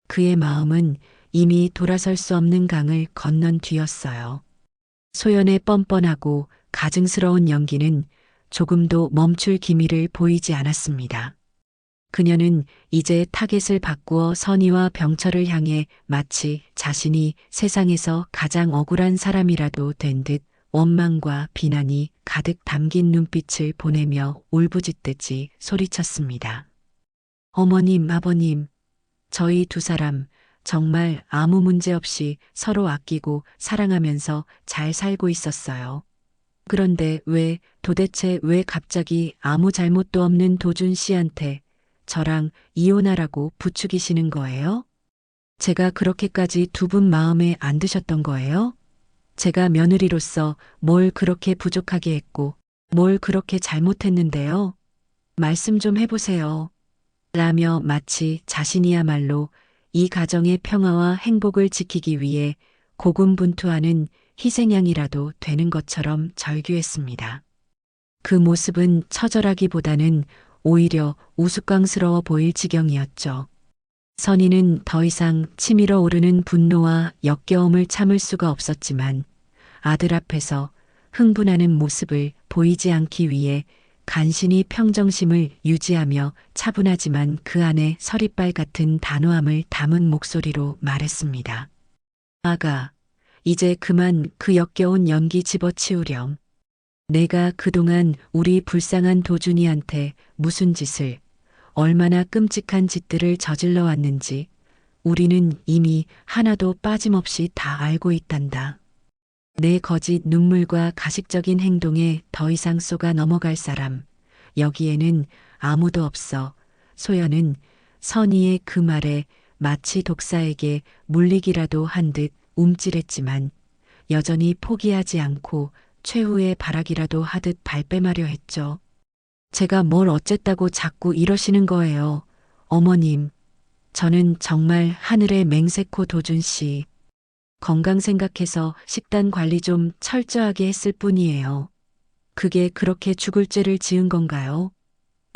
그의 마음은 이미 돌아설 수 없는 강을 건넌 뒤였어요. 소연의 뻔뻔하고 가증스러운 연기는 조금도 멈출 기미를 보이지 않았습니다. 그녀는 이제 타겟을 바꾸어 선의와 병철을 향해 마치 자신이 세상에서 가장 억울한 사람이라도 된 듯 원망과 비난이 가득 담긴 눈빛을 보내며 울부짖듯이 소리쳤습니다. 어머님, 아버님, 저희 두 사람 정말 아무 문제 없이 서로 아끼고 사랑하면서 잘 살고 있었어요. 그런데 도대체 왜 갑자기 아무 잘못도 없는 도준 씨한테 저랑 이혼하라고 부추기시는 거예요? 제가 그렇게까지 두 분 마음에 안 드셨던 거예요? 제가 며느리로서 뭘 그렇게 부족하게 했고, 뭘 그렇게 잘못했는데요? 말씀 좀 해보세요. 라며 마치 자신이야말로 이 가정의 평화와 행복을 지키기 위해 고군분투하는 희생양이라도 되는 것처럼 절규했습니다. 그 모습은 처절하기보다는 오히려 우스꽝스러워 보일 지경이었죠. 선희는 더 이상 치밀어 오르는 분노와 역겨움을 참을 수가 없었지만 아들 앞에서 흥분하는 모습을 보이지 않기 위해 간신히 평정심을 유지하며 차분하지만 그 안에 서리빨 같은 단호함을 담은 목소리로 말했습니다. 아가, 이제 그만 그 역겨운 연기 집어치우렴. 내가 그동안 우리 불쌍한 도준이한테 무슨 짓을, 얼마나 끔찍한 짓들을 저질러 왔는지 우리는 이미 하나도 빠짐없이 다 알고 있단다. 내 거짓 눈물과 가식적인 행동에 더 이상 쏘가 넘어갈 사람, 여기에는 아무도 없어. 소연은 선희의 그 말에 마치 독사에게 물리기라도 한 듯 움찔했지만 여전히 포기하지 않고 최후의 발악이라도 하듯 발뺌하려 했죠. 제가 뭘 어쨌다고 자꾸 이러시는 거예요. 어머님, 저는 정말 하늘의 맹세코 도준 씨. 건강 생각해서 식단 관리 좀 철저하게 했을 뿐이에요. 그게 그렇게 죽을 죄를 지은 건가요?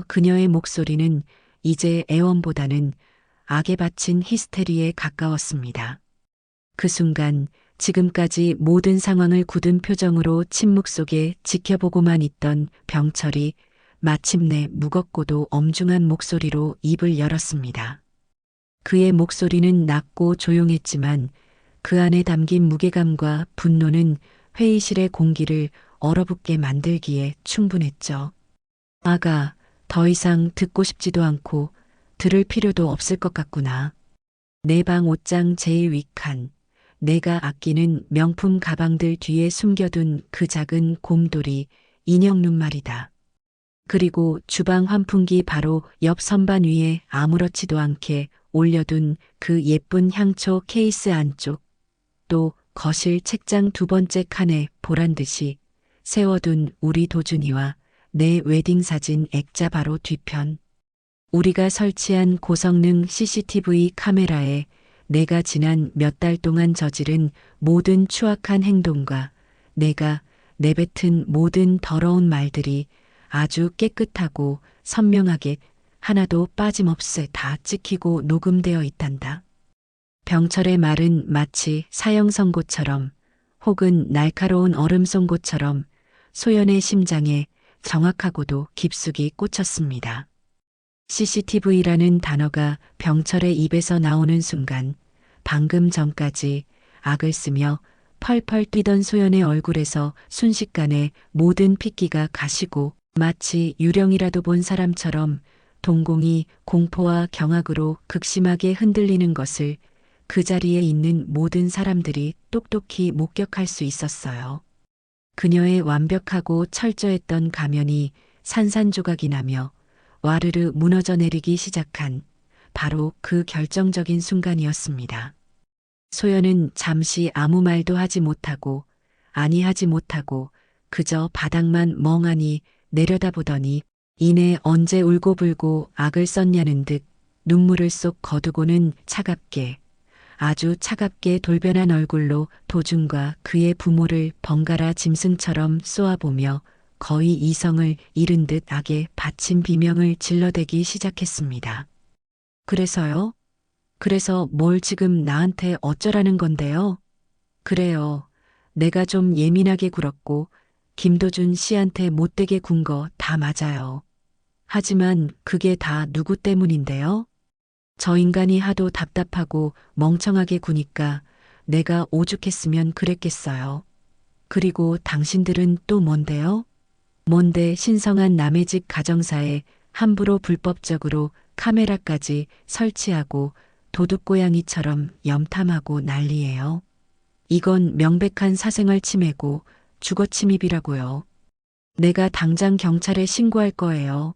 그녀의 목소리는 이제 애원보다는 악에 바친 히스테리에 가까웠습니다. 그 순간 지금까지 모든 상황을 굳은 표정으로 침묵 속에 지켜보고만 있던 병철이 마침내 무겁고도 엄중한 목소리로 입을 열었습니다. 그의 목소리는 낮고 조용했지만 그 안에 담긴 무게감과 분노는 회의실의 공기를 얼어붙게 만들기에 충분했죠. 아가, 더 이상 듣고 싶지도 않고 들을 필요도 없을 것 같구나. 내 방 옷장 제일 윗칸, 내가 아끼는 명품 가방들 뒤에 숨겨둔 그 작은 곰돌이 인형 눈 말이다. 그리고 주방 환풍기 바로 옆 선반 위에 아무렇지도 않게 올려둔 그 예쁜 향초 케이스 안쪽, 또 거실 책장 두 번째 칸에 보란듯이 세워둔 우리 도준이와 내 웨딩 사진 액자 바로 뒤편. 우리가 설치한 고성능 CCTV 카메라에 내가 지난 몇 달 동안 저지른 모든 추악한 행동과 내가 내뱉은 모든 더러운 말들이 아주 깨끗하고 선명하게 하나도 빠짐없이 다 찍히고 녹음되어 있단다. 병철의 말은 마치 사형 선고처럼 혹은 날카로운 얼음 송곳처럼 소연의 심장에 정확하고도 깊숙이 꽂혔습니다. CCTV라는 단어가 병철의 입에서 나오는 순간 방금 전까지 악을 쓰며 펄펄 뛰던 소연의 얼굴에서 순식간에 모든 핏기가 가시고 마치 유령이라도 본 사람처럼 동공이 공포와 경악으로 극심하게 흔들리는 것을 그 자리에 있는 모든 사람들이 똑똑히 목격할 수 있었어요. 그녀의 완벽하고 철저했던 가면이 산산조각이 나며 와르르 무너져 내리기 시작한 바로 그 결정적인 순간이었습니다. 소연은 잠시 아무 말도 하지 못하고 아니하지 못하고 그저 바닥만 멍하니 내려다보더니 이내 언제 울고불고 악을 썼냐는 듯 눈물을 쏙 거두고는 차갑게 아주 차갑게 돌변한 얼굴로 도준과 그의 부모를 번갈아 짐승처럼 쏘아보며 거의 이성을 잃은 듯 악에 바친 비명을 질러대기 시작했습니다. 그래서요? 그래서 뭘 지금 나한테 어쩌라는 건데요? 그래요. 내가 좀 예민하게 굴었고 김도준 씨한테 못되게 군 거 다 맞아요. 하지만 그게 다 누구 때문인데요? 저 인간이 하도 답답하고 멍청하게 구니까 내가 오죽했으면 그랬겠어요. 그리고 당신들은 또 뭔데요? 뭔데 신성한 남의 집 가정사에 함부로 불법적으로 카메라까지 설치하고 도둑고양이처럼 염탐하고 난리예요. 이건 명백한 사생활 침해고 주거침입이라고요. 내가 당장 경찰에 신고할 거예요.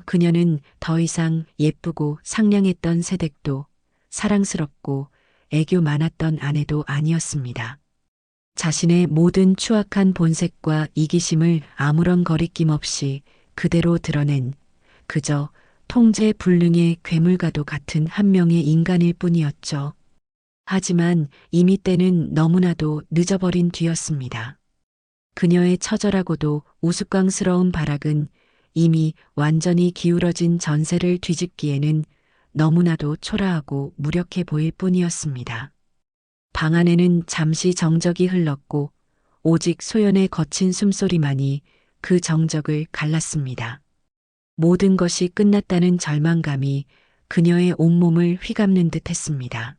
그녀는 더 이상 예쁘고 상냥했던 새댁도 사랑스럽고 애교 많았던 아내도 아니었습니다. 자신의 모든 추악한 본색과 이기심을 아무런 거리낌 없이 그대로 드러낸 그저 통제불능의 괴물과도 같은 한 명의 인간일 뿐이었죠. 하지만 이미 때는 너무나도 늦어버린 뒤였습니다. 그녀의 처절하고도 우스꽝스러운 발악은 이미 완전히 기울어진 전세를 뒤집기에는 너무나도 초라하고 무력해 보일 뿐이었습니다. 방 안에는 잠시 정적이 흘렀고 오직 소연의 거친 숨소리만이 그 정적을 갈랐습니다. 모든 것이 끝났다는 절망감이 그녀의 온몸을 휘감는 듯 했습니다.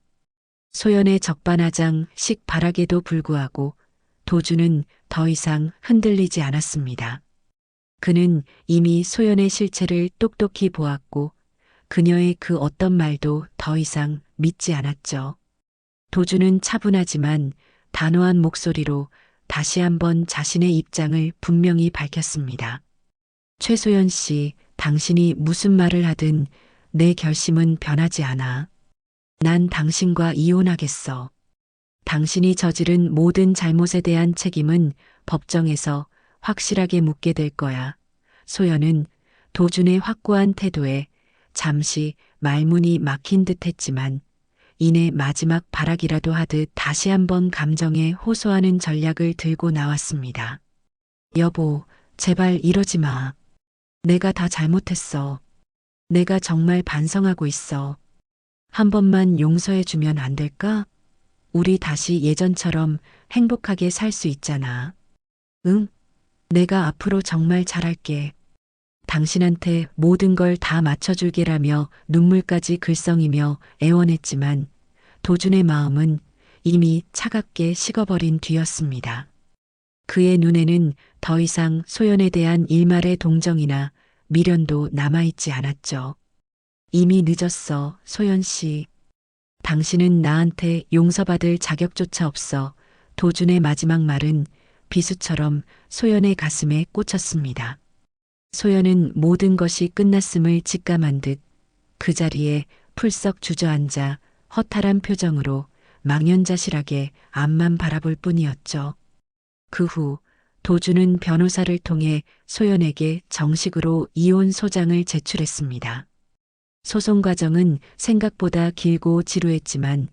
소연의 적반하장 식발악에도 불구하고 도주는 더 이상 흔들리지 않았습니다. 그는 이미 소연의 실체를 똑똑히 보았고 그녀의 그 어떤 말도 더 이상 믿지 않았죠. 도주는 차분하지만 단호한 목소리로 다시 한번 자신의 입장을 분명히 밝혔습니다. 최소연 씨, 당신이 무슨 말을 하든 내 결심은 변하지 않아. 난 당신과 이혼하겠어. 당신이 저지른 모든 잘못에 대한 책임은 법정에서 확실하게 묻게 될 거야. 소연은 도준의 확고한 태도에 잠시 말문이 막힌 듯 했지만 이내 마지막 발악이라도 하듯 다시 한번 감정에 호소하는 전략을 들고 나왔습니다. 여보, 제발 이러지 마. 내가 다 잘못했어. 내가 정말 반성하고 있어. 한 번만 용서해 주면 안 될까? 우리 다시 예전처럼 행복하게 살 수 있잖아. 응? 내가 앞으로 정말 잘할게. 당신한테 모든 걸 다 맞춰줄게라며 눈물까지 글썽이며 애원했지만 도준의 마음은 이미 차갑게 식어버린 뒤였습니다. 그의 눈에는 더 이상 소연에 대한 일말의 동정이나 미련도 남아있지 않았죠. 이미 늦었어, 소연 씨. 당신은 나한테 용서받을 자격조차 없어. 도준의 마지막 말은 비수처럼 소연의 가슴에 꽂혔습니다. 소연은 모든 것이 끝났음을 직감한 듯 그 자리에 풀썩 주저앉아 허탈한 표정으로 망연자실하게 앞만 바라볼 뿐이었죠. 그 후 도준은 변호사를 통해 소연에게 정식으로 이혼 소장을 제출했습니다. 소송 과정은 생각보다 길고 지루했지만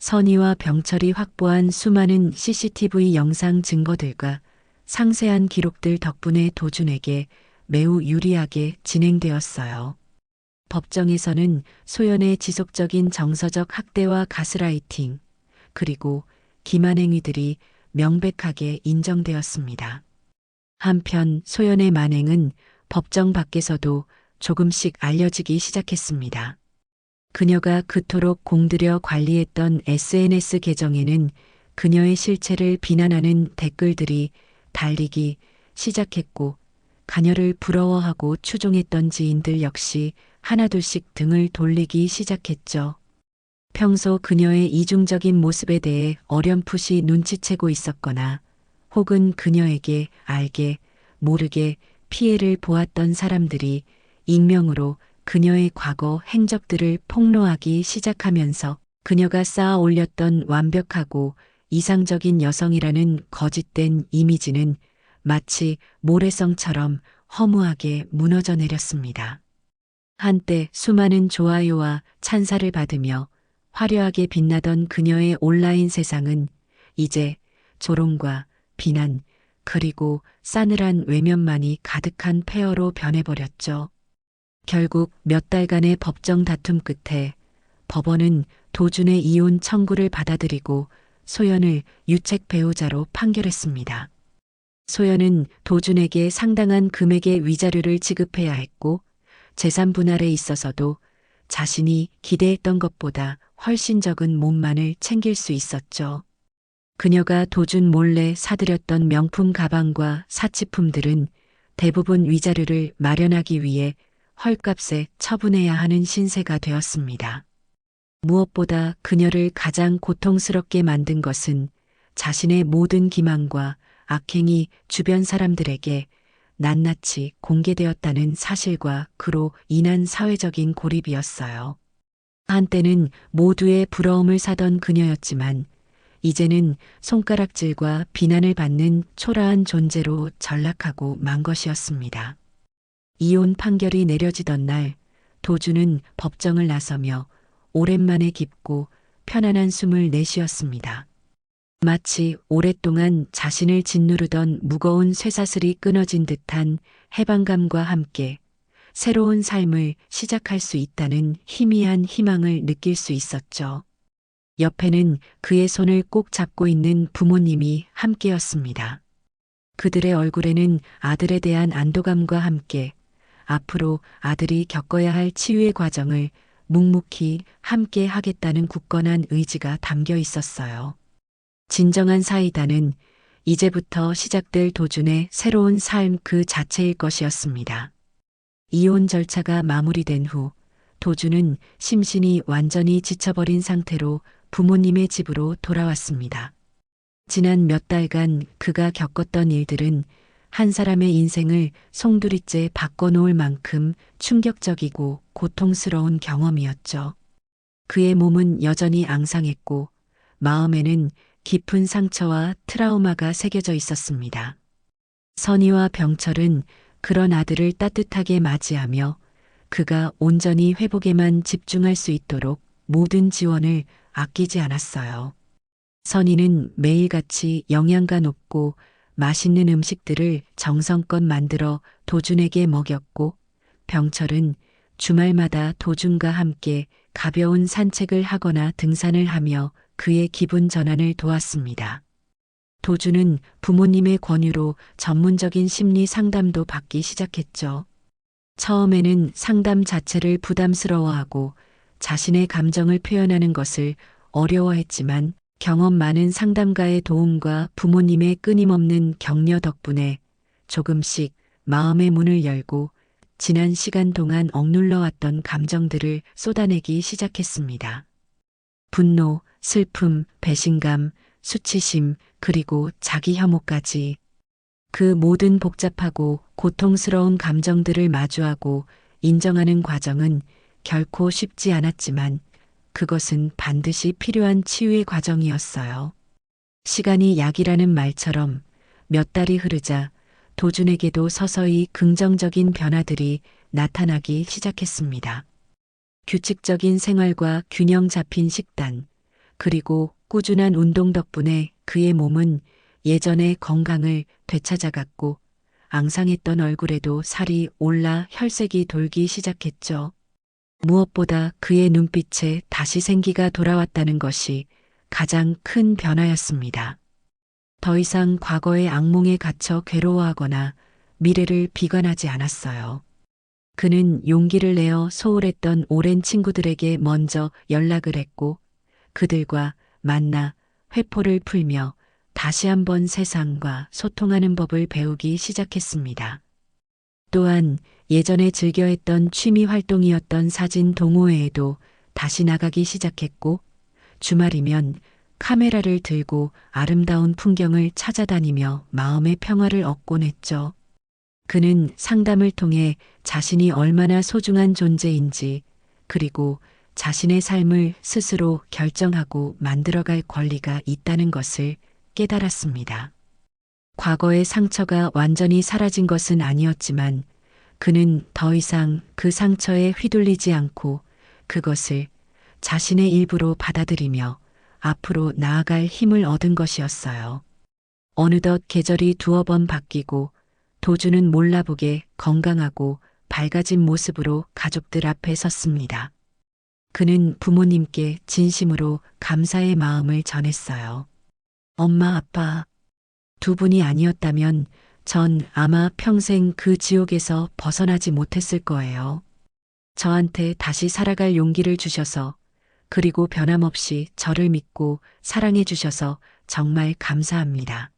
선의와 병철이 확보한 수많은 CCTV 영상 증거들과 상세한 기록들 덕분에 도준에게 매우 유리하게 진행되었어요. 법정에서는 소연의 지속적인 정서적 학대와 가스라이팅, 그리고 기만 행위들이 명백하게 인정되었습니다. 한편 소연의 만행은 법정 밖에서도 조금씩 알려지기 시작했습니다. 그녀가 그토록 공들여 관리했던 SNS 계정에는 그녀의 실체를 비난하는 댓글들이 달리기 시작했고 가녀를 부러워하고 추종했던 지인들 역시 하나둘씩 등을 돌리기 시작했죠. 평소 그녀의 이중적인 모습에 대해 어렴풋이 눈치채고 있었거나 혹은 그녀에게 알게 모르게 피해를 보았던 사람들이 익명으로 그녀의 과거 행적들을 폭로하기 시작하면서 그녀가 쌓아 올렸던 완벽하고 이상적인 여성이라는 거짓된 이미지는 마치 모래성처럼 허무하게 무너져 내렸습니다. 한때 수많은 좋아요와 찬사를 받으며 화려하게 빛나던 그녀의 온라인 세상은 이제 조롱과 비난 그리고 싸늘한 외면만이 가득한 폐허로 변해버렸죠. 결국 몇 달간의 법정 다툼 끝에 법원은 도준의 이혼 청구를 받아들이고 소연을 유책 배우자로 판결했습니다. 소연은 도준에게 상당한 금액의 위자료를 지급해야 했고 재산 분할에 있어서도 자신이 기대했던 것보다 훨씬 적은 몸만을 챙길 수 있었죠. 그녀가 도준 몰래 사들였던 명품 가방과 사치품들은 대부분 위자료를 마련하기 위해 헐값에 처분해야 하는 신세가 되었습니다. 무엇보다 그녀를 가장 고통스럽게 만든 것은 자신의 모든 기만과 악행이 주변 사람들에게 낱낱이 공개되었다는 사실과 그로 인한 사회적인 고립이었어요. 한때는 모두의 부러움을 사던 그녀였지만 이제는 손가락질과 비난을 받는 초라한 존재로 전락하고 만 것이었습니다. 이혼 판결이 내려지던 날 도주는 법정을 나서며 오랜만에 깊고 편안한 숨을 내쉬었습니다. 마치 오랫동안 자신을 짓누르던 무거운 쇠사슬이 끊어진 듯한 해방감과 함께 새로운 삶을 시작할 수 있다는 희미한 희망을 느낄 수 있었죠. 옆에는 그의 손을 꼭 잡고 있는 부모님이 함께였습니다. 그들의 얼굴에는 아들에 대한 안도감과 함께 앞으로 아들이 겪어야 할 치유의 과정을 묵묵히 함께 하겠다는 굳건한 의지가 담겨 있었어요. 진정한 사이다는 이제부터 시작될 도준의 새로운 삶 그 자체일 것이었습니다. 이혼 절차가 마무리된 후 도준은 심신이 완전히 지쳐버린 상태로 부모님의 집으로 돌아왔습니다. 지난 몇 달간 그가 겪었던 일들은 한 사람의 인생을 송두리째 바꿔놓을 만큼 충격적이고 고통스러운 경험이었죠. 그의 몸은 여전히 앙상했고 마음에는 깊은 상처와 트라우마가 새겨져 있었습니다. 선희와 병철은 그런 아들을 따뜻하게 맞이하며 그가 온전히 회복에만 집중할 수 있도록 모든 지원을 아끼지 않았어요. 선희는 매일같이 영양가 높고 맛있는 음식들을 정성껏 만들어 도준에게 먹였고 병철은 주말마다 도준과 함께 가벼운 산책을 하거나 등산을 하며 그의 기분 전환을 도왔습니다. 도준은 부모님의 권유로 전문적인 심리 상담도 받기 시작했죠. 처음에는 상담 자체를 부담스러워하고 자신의 감정을 표현하는 것을 어려워했지만 경험 많은 상담가의 도움과 부모님의 끊임없는 격려 덕분에 조금씩 마음의 문을 열고 지난 시간 동안 억눌러 왔던 감정들을 쏟아내기 시작했습니다. 분노, 슬픔, 배신감, 수치심, 그리고 자기 혐오까지 그 모든 복잡하고 고통스러운 감정들을 마주하고 인정하는 과정은 결코 쉽지 않았지만 그것은 반드시 필요한 치유의 과정이었어요. 시간이 약이라는 말처럼 몇 달이 흐르자 도준에게도 서서히 긍정적인 변화들이 나타나기 시작했습니다. 규칙적인 생활과 균형 잡힌 식단, 그리고 꾸준한 운동 덕분에 그의 몸은 예전의 건강을 되찾아갔고 앙상했던 얼굴에도 살이 올라 혈색이 돌기 시작했죠. 무엇보다 그의 눈빛에 다시 생기가 돌아왔다는 것이 가장 큰 변화였습니다. 더 이상 과거의 악몽에 갇혀 괴로워하거나 미래를 비관하지 않았어요. 그는 용기를 내어 소홀했던 오랜 친구들에게 먼저 연락을 했고 그들과 만나 회포를 풀며 다시 한번 세상과 소통하는 법을 배우기 시작했습니다. 또한 예전에 즐겨했던 취미 활동이었던 사진 동호회에도 다시 나가기 시작했고 주말이면 카메라를 들고 아름다운 풍경을 찾아다니며 마음의 평화를 얻곤 했죠. 그는 상담을 통해 자신이 얼마나 소중한 존재인지 그리고 자신의 삶을 스스로 결정하고 만들어갈 권리가 있다는 것을 깨달았습니다. 과거의 상처가 완전히 사라진 것은 아니었지만 그는 더 이상 그 상처에 휘둘리지 않고 그것을 자신의 일부로 받아들이며 앞으로 나아갈 힘을 얻은 것이었어요. 어느덧 계절이 두어 번 바뀌고 도주는 몰라보게 건강하고 밝아진 모습으로 가족들 앞에 섰습니다. 그는 부모님께 진심으로 감사의 마음을 전했어요. 엄마, 아빠, 두 분이 아니었다면 전 아마 평생 그 지옥에서 벗어나지 못했을 거예요. 저한테 다시 살아갈 용기를 주셔서 그리고 변함없이 저를 믿고 사랑해 주셔서 정말 감사합니다.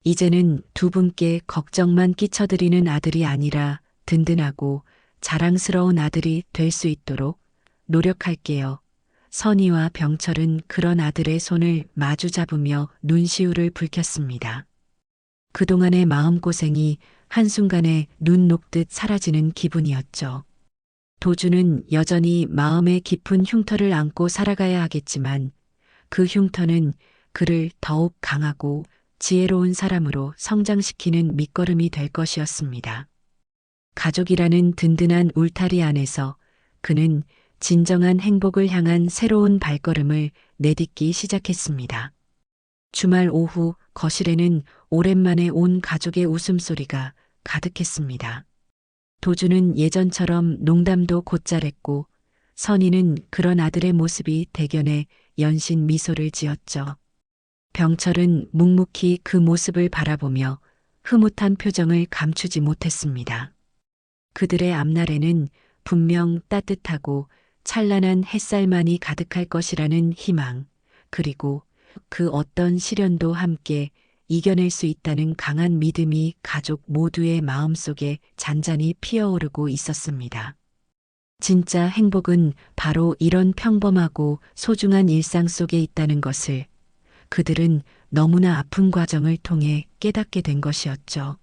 이제는 두 분께 걱정만 끼쳐드리는 아들이 아니라 든든하고 자랑스러운 아들이 될 수 있도록 노력할게요. 선희와 병철은 그런 아들의 손을 마주 잡으며 눈시울을 붉혔습니다. 그동안의 마음고생이 한순간에 눈 녹듯 사라지는 기분이었죠. 도주는 여전히 마음의 깊은 흉터를 안고 살아가야 하겠지만 그 흉터는 그를 더욱 강하고 지혜로운 사람으로 성장시키는 밑거름이 될 것이었습니다. 가족이라는 든든한 울타리 안에서 그는 진정한 행복을 향한 새로운 발걸음을 내딛기 시작했습니다. 주말 오후 거실에는 오랜만에 온 가족의 웃음소리가 가득했습니다. 도주는 예전처럼 농담도 곧잘했고 선희는 그런 아들의 모습이 대견해 연신 미소를 지었죠. 병철은 묵묵히 그 모습을 바라보며 흐뭇한 표정을 감추지 못했습니다. 그들의 앞날에는 분명 따뜻하고 찬란한 햇살만이 가득할 것이라는 희망, 그리고 그 어떤 시련도 함께 이겨낼 수 있다는 강한 믿음이 가족 모두의 마음속에 잔잔히 피어오르고 있었습니다. 진짜 행복은 바로 이런 평범하고 소중한 일상 속에 있다는 것을 그들은 너무나 아픈 과정을 통해 깨닫게 된 것이었죠.